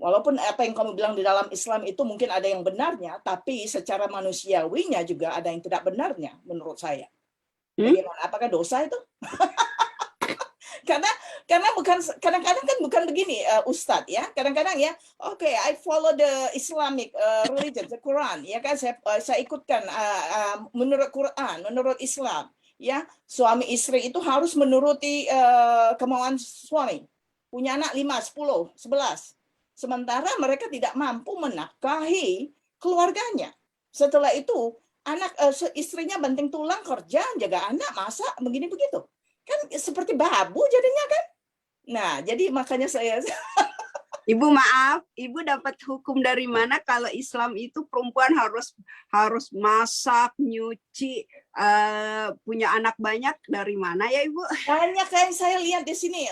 Walaupun apa yang kamu bilang di dalam Islam itu mungkin ada yang benarnya, tapi secara manusiawinya juga ada yang tidak benarnya menurut saya. Bagaimana? Apakah dosa itu? Karena bukan kadang-kadang kan bukan begini Ustadz ya, kadang-kadang ya oke, I follow the Islamic religion, the Quran ya kan, saya ikutkan menurut Quran, menurut Islam ya, suami istri itu harus menuruti kemauan suami, punya anak 5, 10, 11, sementara mereka tidak mampu menafkahi keluarganya. Setelah itu anak istrinya banting tulang kerja, jaga anak, masak, begini begitu. Kan seperti babu jadinya kan. Nah, jadi makanya saya Ibu maaf, Ibu dapat hukum dari mana kalau Islam itu perempuan harus masak, nyuci, punya anak banyak, dari mana ya Ibu? Banyak yang saya lihat di sini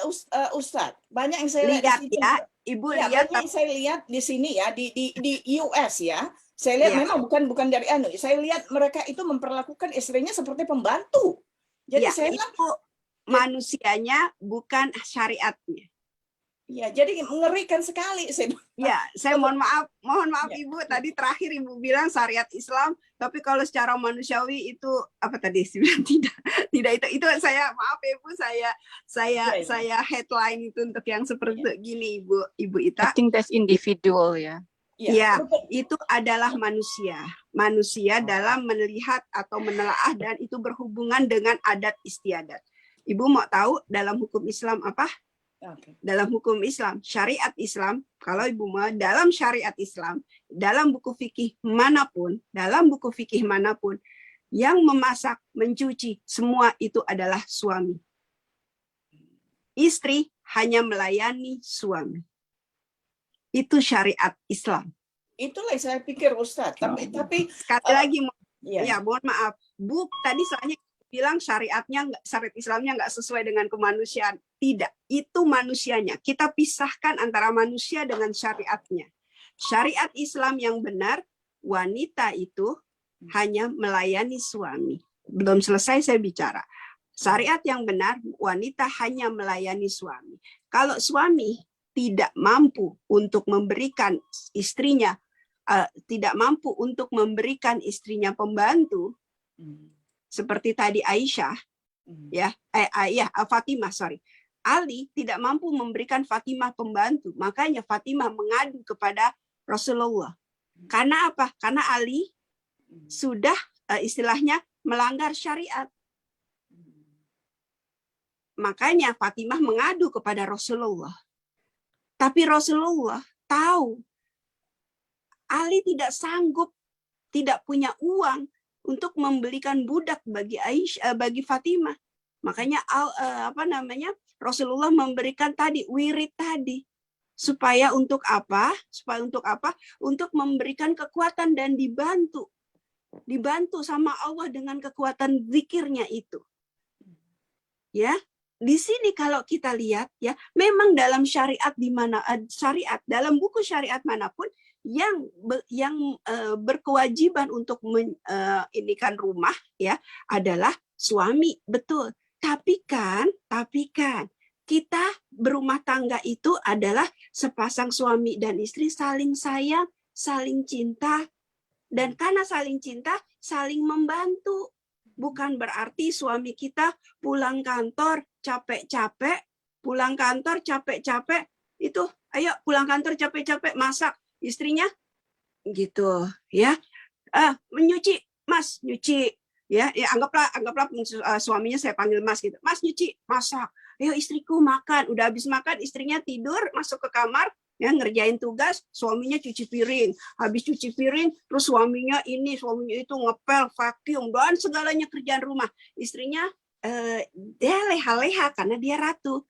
Ustadz. Banyak yang saya lihat di sini. Ya, Ibu ya, lihat banyak yang saya lihat di sini ya, di US ya. Saya lihat memang bukan dari saya lihat mereka itu memperlakukan istrinya seperti pembantu. Jadi saya itu manusianya bukan syariatnya. Ya, jadi mengerikan sekali. Saya mohon maaf ya. Ibu, tadi terakhir Ibu bilang syariat Islam, tapi kalau secara manusiawi itu apa tadi sih bilang tidak itu saya maaf ya Ibu, saya headline itu untuk yang seperti gini Ibu Ita. I think that's individual ya. Ya, itu adalah manusia dalam melihat atau menelaah dan itu berhubungan dengan adat istiadat. Ibu mau tahu dalam hukum Islam apa? Dalam hukum Islam, syariat Islam, kalau Ibu mau dalam syariat Islam, dalam buku fikih manapun, yang memasak, mencuci, semua itu adalah suami. Istri hanya melayani suami. Itu syariat Islam. Itulah yang saya pikir Ustadz. Tapi Sekali lagi, ya. mohon maaf. Tadi soalnya bilang syariat Islamnya nggak sesuai dengan kemanusiaan. Tidak, itu manusianya. Kita pisahkan antara manusia dengan syariatnya. Syariat Islam yang benar, wanita itu hanya melayani suami. Belum selesai saya bicara. Syariat yang benar, wanita hanya melayani suami. Kalau suami tidak mampu untuk memberikan istrinya, pembantu, seperti tadi Aisyah, Fatimah, Ali tidak mampu memberikan Fatimah pembantu, makanya Fatimah mengadu kepada Rasulullah. Karena apa? Karena Ali sudah istilahnya melanggar syariat. Makanya Fatimah mengadu kepada Rasulullah. Tapi Rasulullah tahu Ali tidak sanggup, tidak punya uang untuk membelikan budak bagi Fatimah. Makanya Rasulullah memberikan tadi wirid tadi. Supaya untuk apa? Untuk memberikan kekuatan dan dibantu sama Allah dengan kekuatan zikirnya itu. Ya. Di sini kalau kita lihat ya, memang dalam syariat dalam buku syariat manapun yang berkewajiban untuk inikan rumah ya adalah suami, betul. Tapi kan kita berumah tangga itu adalah sepasang suami dan istri saling sayang, saling cinta, dan karena saling cinta, saling membantu. Bukan berarti suami kita pulang kantor capek-capek, itu ayo pulang kantor capek-capek masak, istrinya gitu ya. Menyuci, Mas, nyuci. Ya, anggaplah suaminya saya panggil Mas gitu. Mas nyuci, masak. Ayo istriku makan. Udah habis makan, istrinya tidur, masuk ke kamar, ya ngerjain tugas, suaminya cuci piring. Habis cuci piring, terus suaminya itu ngepel, vacuum, dan segalanya kerjaan rumah. Istrinya dia leha-leha karena dia ratu.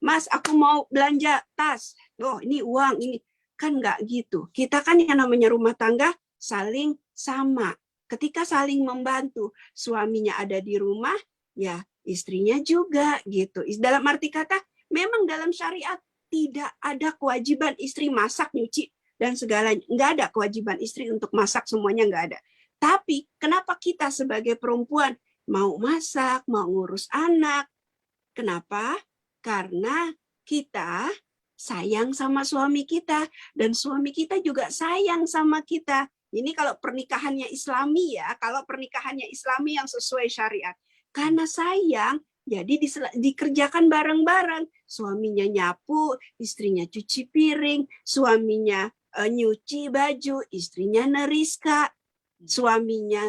Mas, aku mau belanja tas. Oh, ini uang, ini. Kan nggak gitu. Kita kan yang namanya rumah tangga saling sama. Ketika saling membantu, suaminya ada di rumah, ya istrinya juga gitu. Dalam arti kata, memang dalam syariat tidak ada kewajiban istri masak, nyuci, dan segalanya. Nggak ada kewajiban istri untuk masak, semuanya nggak ada. Tapi kenapa kita sebagai perempuan mau masak, mau ngurus anak? Kenapa? Karena kita sayang sama suami kita, dan suami kita juga sayang sama kita. Ini kalau pernikahannya Islami ya, kalau pernikahannya Islami yang sesuai syariat. Karena sayang, jadi dikerjakan bareng-bareng. Suaminya nyapu, istrinya cuci piring, suaminya nyuci baju, istrinya neriska, suaminya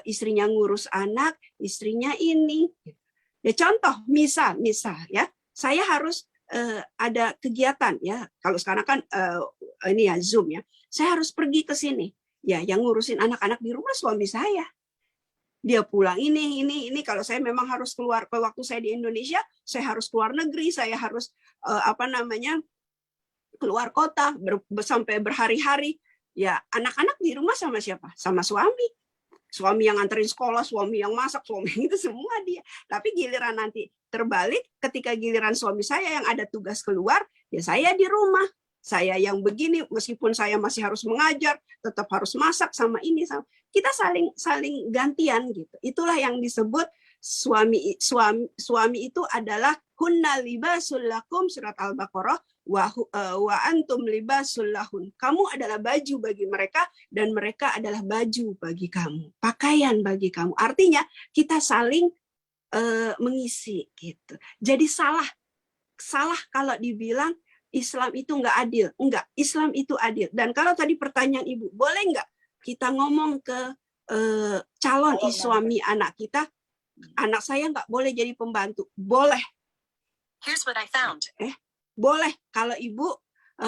istrinya ngurus anak, istrinya ini. Ya contoh, misal ya, saya harus ada kegiatan ya. Kalau sekarang kan ini ya Zoom ya. Saya harus pergi ke sini. Ya, yang ngurusin anak-anak di rumah suami saya. Dia pulang ini. Kalau saya memang harus keluar, waktu saya di Indonesia, saya harus keluar negeri, saya harus keluar kota sampai berhari-hari. Ya, anak-anak di rumah sama siapa? Sama suami. Suami yang nganterin sekolah, suami yang masak, suami itu semua dia. Tapi giliran nanti terbalik, ketika giliran suami saya yang ada tugas keluar, ya saya di rumah. Saya yang begini, meskipun saya masih harus mengajar, tetap harus masak sama ini. Kita saling gantian gitu. Itulah yang disebut suami itu adalah hunna libasul lakum, surat Al-Baqarah, wa antum libasul lahun. Kamu adalah baju bagi mereka dan mereka adalah baju bagi kamu, pakaian bagi kamu. Artinya kita saling mengisi gitu. Jadi salah kalau dibilang Islam itu nggak adil. Enggak, Islam itu adil. Dan kalau tadi pertanyaan Ibu, boleh nggak kita ngomong ke calon suami anak kita, anak saya nggak boleh jadi pembantu? Boleh. Here's what I found. Boleh kalau Ibu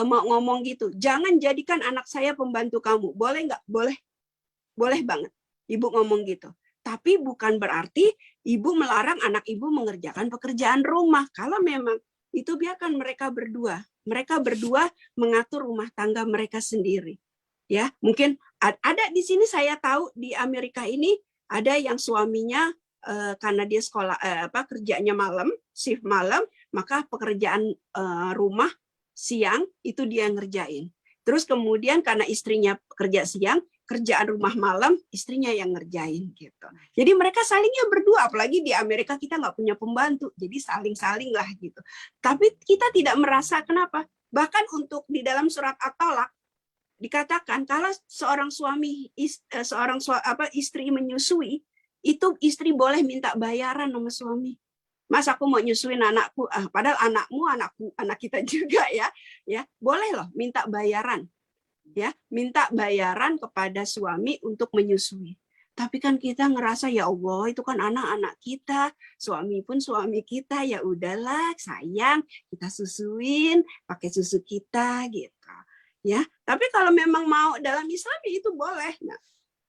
mau ngomong gitu. Jangan jadikan anak saya pembantu kamu. Boleh nggak? Boleh. Boleh banget. Ibu ngomong gitu. Tapi bukan berarti Ibu melarang anak Ibu mengerjakan pekerjaan rumah. Kalau memang itu biarkan mereka berdua. Mereka berdua mengatur rumah tangga mereka sendiri. Ya, mungkin ada di sini saya tahu di Amerika ini ada yang suaminya karena dia sekolah kerjanya malam, shift malam, maka pekerjaan rumah siang itu dia ngerjain. Terus kemudian karena istrinya kerja siang, kerjaan rumah malam istrinya yang ngerjain gitu. Jadi mereka salingnya berdua, apalagi di Amerika kita nggak punya pembantu, jadi saling-saling lah gitu. Tapi kita tidak merasa kenapa. Bahkan untuk di dalam surat At-Thalaq dikatakan kalau seorang istri menyusui, itu istri boleh minta bayaran sama suami. Mas, aku mau nyusuin anakku, padahal anakmu anak kita juga ya boleh loh minta bayaran. Ya, minta bayaran kepada suami untuk menyusui. Tapi kan kita ngerasa ya Allah itu kan anak-anak kita, suami pun suami kita, ya udahlah sayang kita susuin pakai susu kita gitu. Ya, tapi kalau memang mau dalam Islam itu boleh. Nah,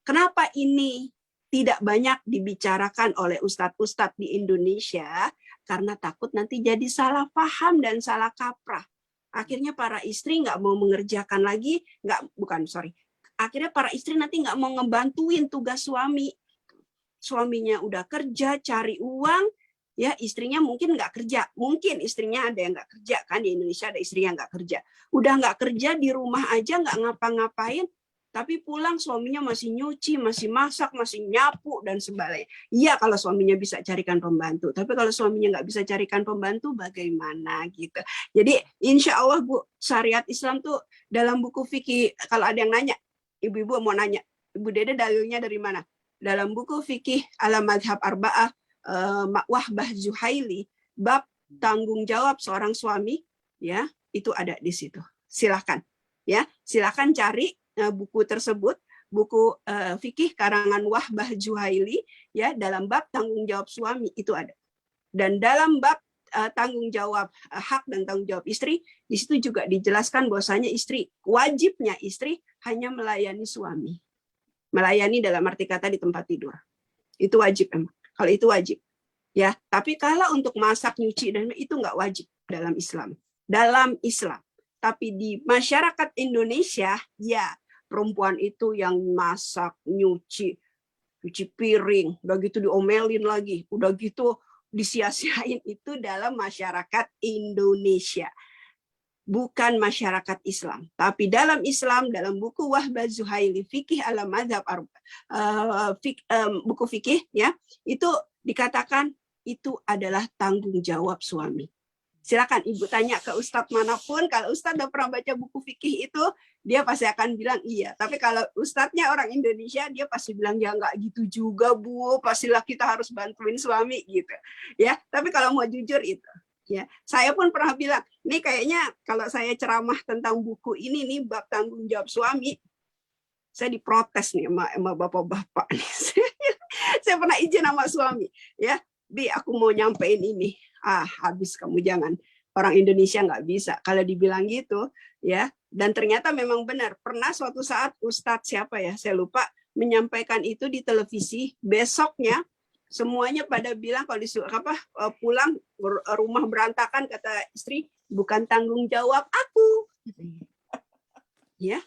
kenapa ini tidak banyak dibicarakan oleh ustadz-ustadz di Indonesia? Karena takut nanti jadi salah paham dan salah kaprah. Akhirnya para istri nggak mau mengerjakan lagi, akhirnya para istri nanti nggak mau ngebantuin tugas suami. Suaminya udah kerja, cari uang, ya istrinya mungkin nggak kerja. Mungkin istrinya ada yang nggak kerja, kan di Indonesia ada istri yang nggak kerja. Udah nggak kerja, di rumah aja nggak ngapa-ngapain, tapi pulang suaminya masih nyuci, masih masak, masih nyapu, dan sebagainya. Iya kalau suaminya bisa carikan pembantu, tapi kalau suaminya nggak bisa carikan pembantu, bagaimana gitu. Jadi insya Allah Bu, syariat Islam tuh dalam buku fikih, kalau ada yang nanya, ibu-ibu mau nanya, Ibu Dede dalilnya dari mana? Dalam buku fikih Al-Madhab Arba'ah, Wahbah Zuhaili, bab tanggung jawab seorang suami, ya itu ada di situ. Silakan cari buku tersebut, buku fikih karangan Wahbah Zuhaili, ya dalam bab tanggung jawab suami itu ada. Dan dalam bab tanggung jawab hak dan tanggung jawab istri, di situ juga dijelaskan bahwasanya wajibnya istri hanya melayani suami. Melayani dalam arti kata di tempat tidur. Itu wajib emang. Kalau itu wajib. Ya, tapi kalau untuk masak, nyuci dan itu nggak wajib dalam Islam. Dalam Islam. Tapi di masyarakat Indonesia, ya perempuan itu yang masak, cuci piring, udah gitu diomelin lagi, udah gitu disia-siain, itu dalam masyarakat Indonesia. Bukan masyarakat Islam. Tapi dalam Islam, dalam buku Wahbah Zuhaili, Fikih Al-Madhab, buku fikih, ya itu dikatakan itu adalah tanggung jawab suami. Silakan Ibu tanya ke Ustadz manapun, kalau Ustadz udah pernah baca buku fikih itu, dia pasti akan bilang iya. Tapi kalau Ustadznya orang Indonesia, dia pasti bilang ya nggak gitu juga Bu, pastilah kita harus bantuin suami gitu. Ya, tapi kalau mau jujur itu, ya saya pun pernah bilang, nih kayaknya kalau saya ceramah tentang buku ini nih bab tanggung jawab suami, saya diprotes nih sama bapak-bapak. Saya pernah izin sama suami, ya Bi, aku mau nyampein ini. Habis kamu, jangan. Orang Indonesia nggak bisa. Kalau dibilang gitu, ya. Dan ternyata memang benar. Pernah suatu saat Ustadz siapa ya, saya lupa, menyampaikan itu di televisi. Besoknya semuanya pada bilang kalau pulang rumah berantakan, kata istri, bukan tanggung jawab aku. Ya.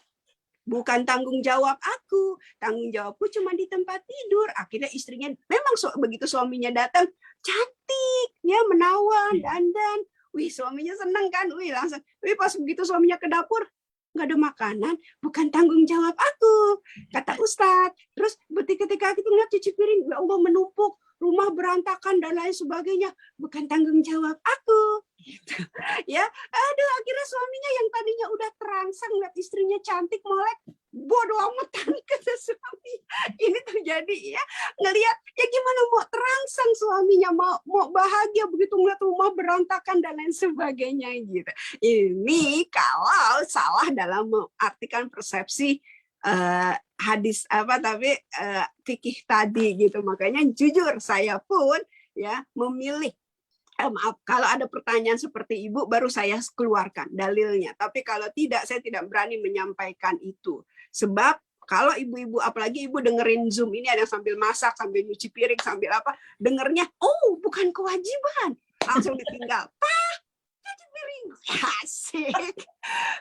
Bukan tanggung jawab aku, tanggung jawabku cuma di tempat tidur. Akhirnya istrinya memang begitu suaminya datang, cantik, ya menawan, dandan. Wih, suaminya seneng kan? Wih, langsung. Wih, pas begitu suaminya ke dapur, nggak ada makanan, bukan tanggung jawab aku, kata Ustadz. Terus ketika kita ngeliat cuci piring, ya Allah menumpuk, rumah berantakan dan lain sebagainya, bukan tanggung jawab aku. Gitu. Ya, aduh, akhirnya suaminya yang tadinya udah terangsang lihat istrinya cantik molek, bodoh amatan kata suami. Ini terjadi ya, ngelihat ya gimana mau terangsang suaminya, mau bahagia begitu ngeliat rumah berantakan dan lain sebagainya gitu. Ini kalau salah dalam mengartikan persepsi hadis fikih tadi gitu. Makanya jujur saya pun ya memilih maaf, kalau ada pertanyaan seperti Ibu, baru saya keluarkan dalilnya. Tapi kalau tidak, saya tidak berani menyampaikan itu. Sebab kalau ibu-ibu, apalagi ibu dengerin Zoom ini, ada yang sambil masak, sambil nyuci piring, sambil apa, dengernya, oh bukan kewajiban. Langsung ditinggal. Pak, kan sendiri. Asik.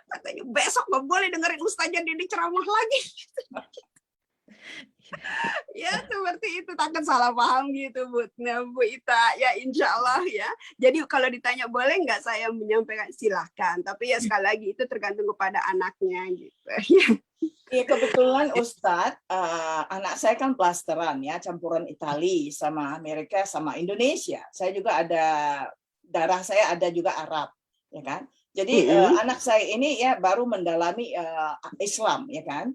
Katanya besok nggak boleh dengerin Ustazah Dede ceramah lagi. Ya seperti itu, takkan salah paham gitu Bu. Nah, Bu Ita, ya insya Allah ya. Jadi kalau ditanya boleh nggak saya menyampaikan, silahkan. Tapi ya sekali lagi itu tergantung kepada anaknya gitu. Iya, kebetulan Ustadz, anak saya kan blasteran ya, campuran Itali sama Amerika sama Indonesia. Saya juga ada, darah saya ada juga Arab, ya kan. Jadi anak saya ini ya baru mendalami Islam, ya kan.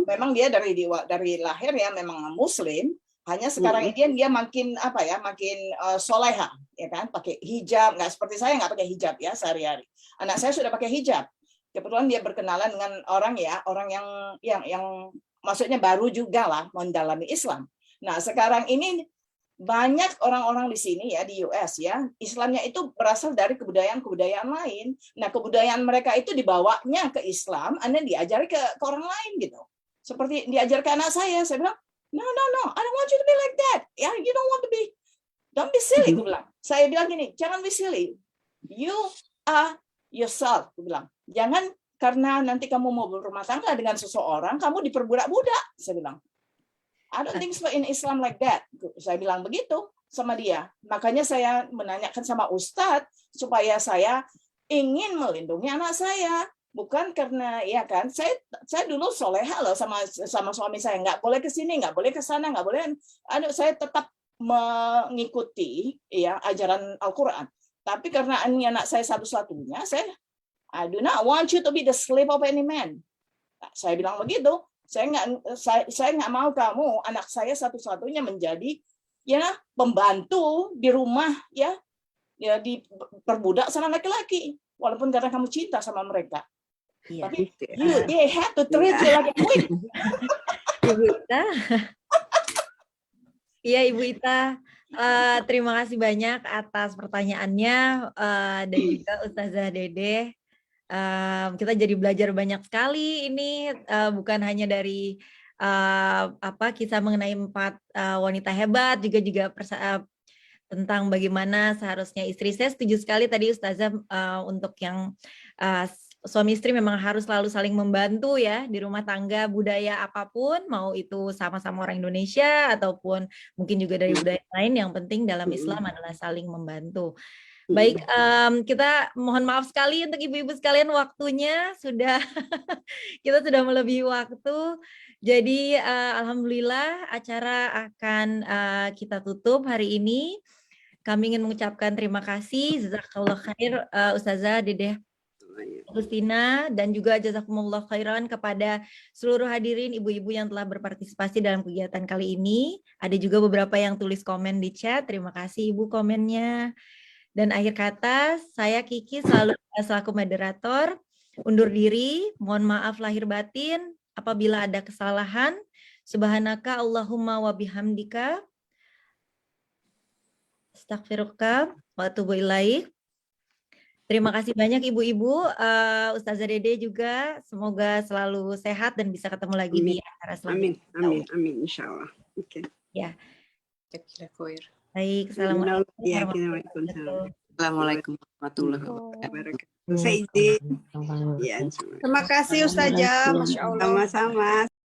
Memang dia dari lahir ya memang Muslim. Hanya sekarang ini dia makin apa ya, makin soleha, ya kan. Pakai hijab, nggak seperti saya nggak pakai hijab ya sehari-hari. Anak saya sudah pakai hijab. Kebetulan dia berkenalan dengan orang yang maksudnya baru juga lah mendalami Islam. Nah sekarang ini banyak orang-orang di sini ya di US ya, Islamnya itu berasal dari kebudayaan-kebudayaan lain. Nah kebudayaan mereka itu dibawanya ke Islam, Anda diajari ke orang lain gitu. Seperti diajar ke anak saya bilang, no, I don't want you to be like that. Ya, you don't be silly. Gue bilang. Saya bilang gini, jangan be silly. You are yourself. Gue bilang, jangan karena nanti kamu mau berumah tangga dengan seseorang, kamu diperbudak-budak. Saya bilang. I don't think so in Islam like that. Saya bilang begitu sama dia. Makanya saya menanyakan sama Ustadz supaya saya ingin melindungi anak saya. Bukan karena ya kan, saya dulu soleha loh sama suami saya, nggak boleh ke sini, nggak boleh ke sana, nggak boleh. Saya tetap mengikuti ya ajaran Al-Quran. Tapi karena ini anak saya satu-satunya, I do not want you to be the slave of any man. Nah, saya bilang begitu. Saya nggak mau kamu anak saya satu-satunya menjadi ya pembantu di rumah ya diperbudak sama laki-laki walaupun karena kamu cinta sama mereka. Iya. Tapi they have to treat you like a queen. Ibu Ita. Iya Ibu Ita, terima kasih banyak atas pertanyaannya dan juga Ustazah Dede. Kita jadi belajar banyak sekali ini, bukan hanya dari kisah mengenai 4 wanita hebat, juga tentang bagaimana seharusnya istri. Saya setuju sekali tadi Ustazah untuk yang suami istri memang harus selalu saling membantu ya di rumah tangga, budaya apapun, mau itu sama-sama orang Indonesia ataupun mungkin juga dari budaya lain, yang penting dalam Islam adalah saling membantu. Baik, kita mohon maaf sekali untuk ibu-ibu sekalian, waktunya sudah kita sudah melebihi waktu. Jadi alhamdulillah acara akan kita tutup hari ini. Kami ingin mengucapkan terima kasih, jazakallah khair Ustazah Dede Agustina, dan juga jazakumullah khairan kepada seluruh hadirin ibu-ibu yang telah berpartisipasi dalam kegiatan kali ini. Ada juga beberapa yang tulis komen di chat, terima kasih Ibu komennya. Dan akhir kata, saya Kiki selaku moderator undur diri, mohon maaf lahir batin apabila ada kesalahan. Subhanaka Allahumma wa bihamdika astaghfiruka wa atubu ilaik. Terima kasih banyak ibu-ibu, Ustazah Dede juga, semoga selalu sehat dan bisa ketemu lagi di acara selanjutnya. Amin, insya Allah. Oke. Ya. Baik, Assalamualaikum warahmatullahi wabarakatuh. Saya izin. Ya, Terima kasih Ustazah, Masya Allah. Sama-sama.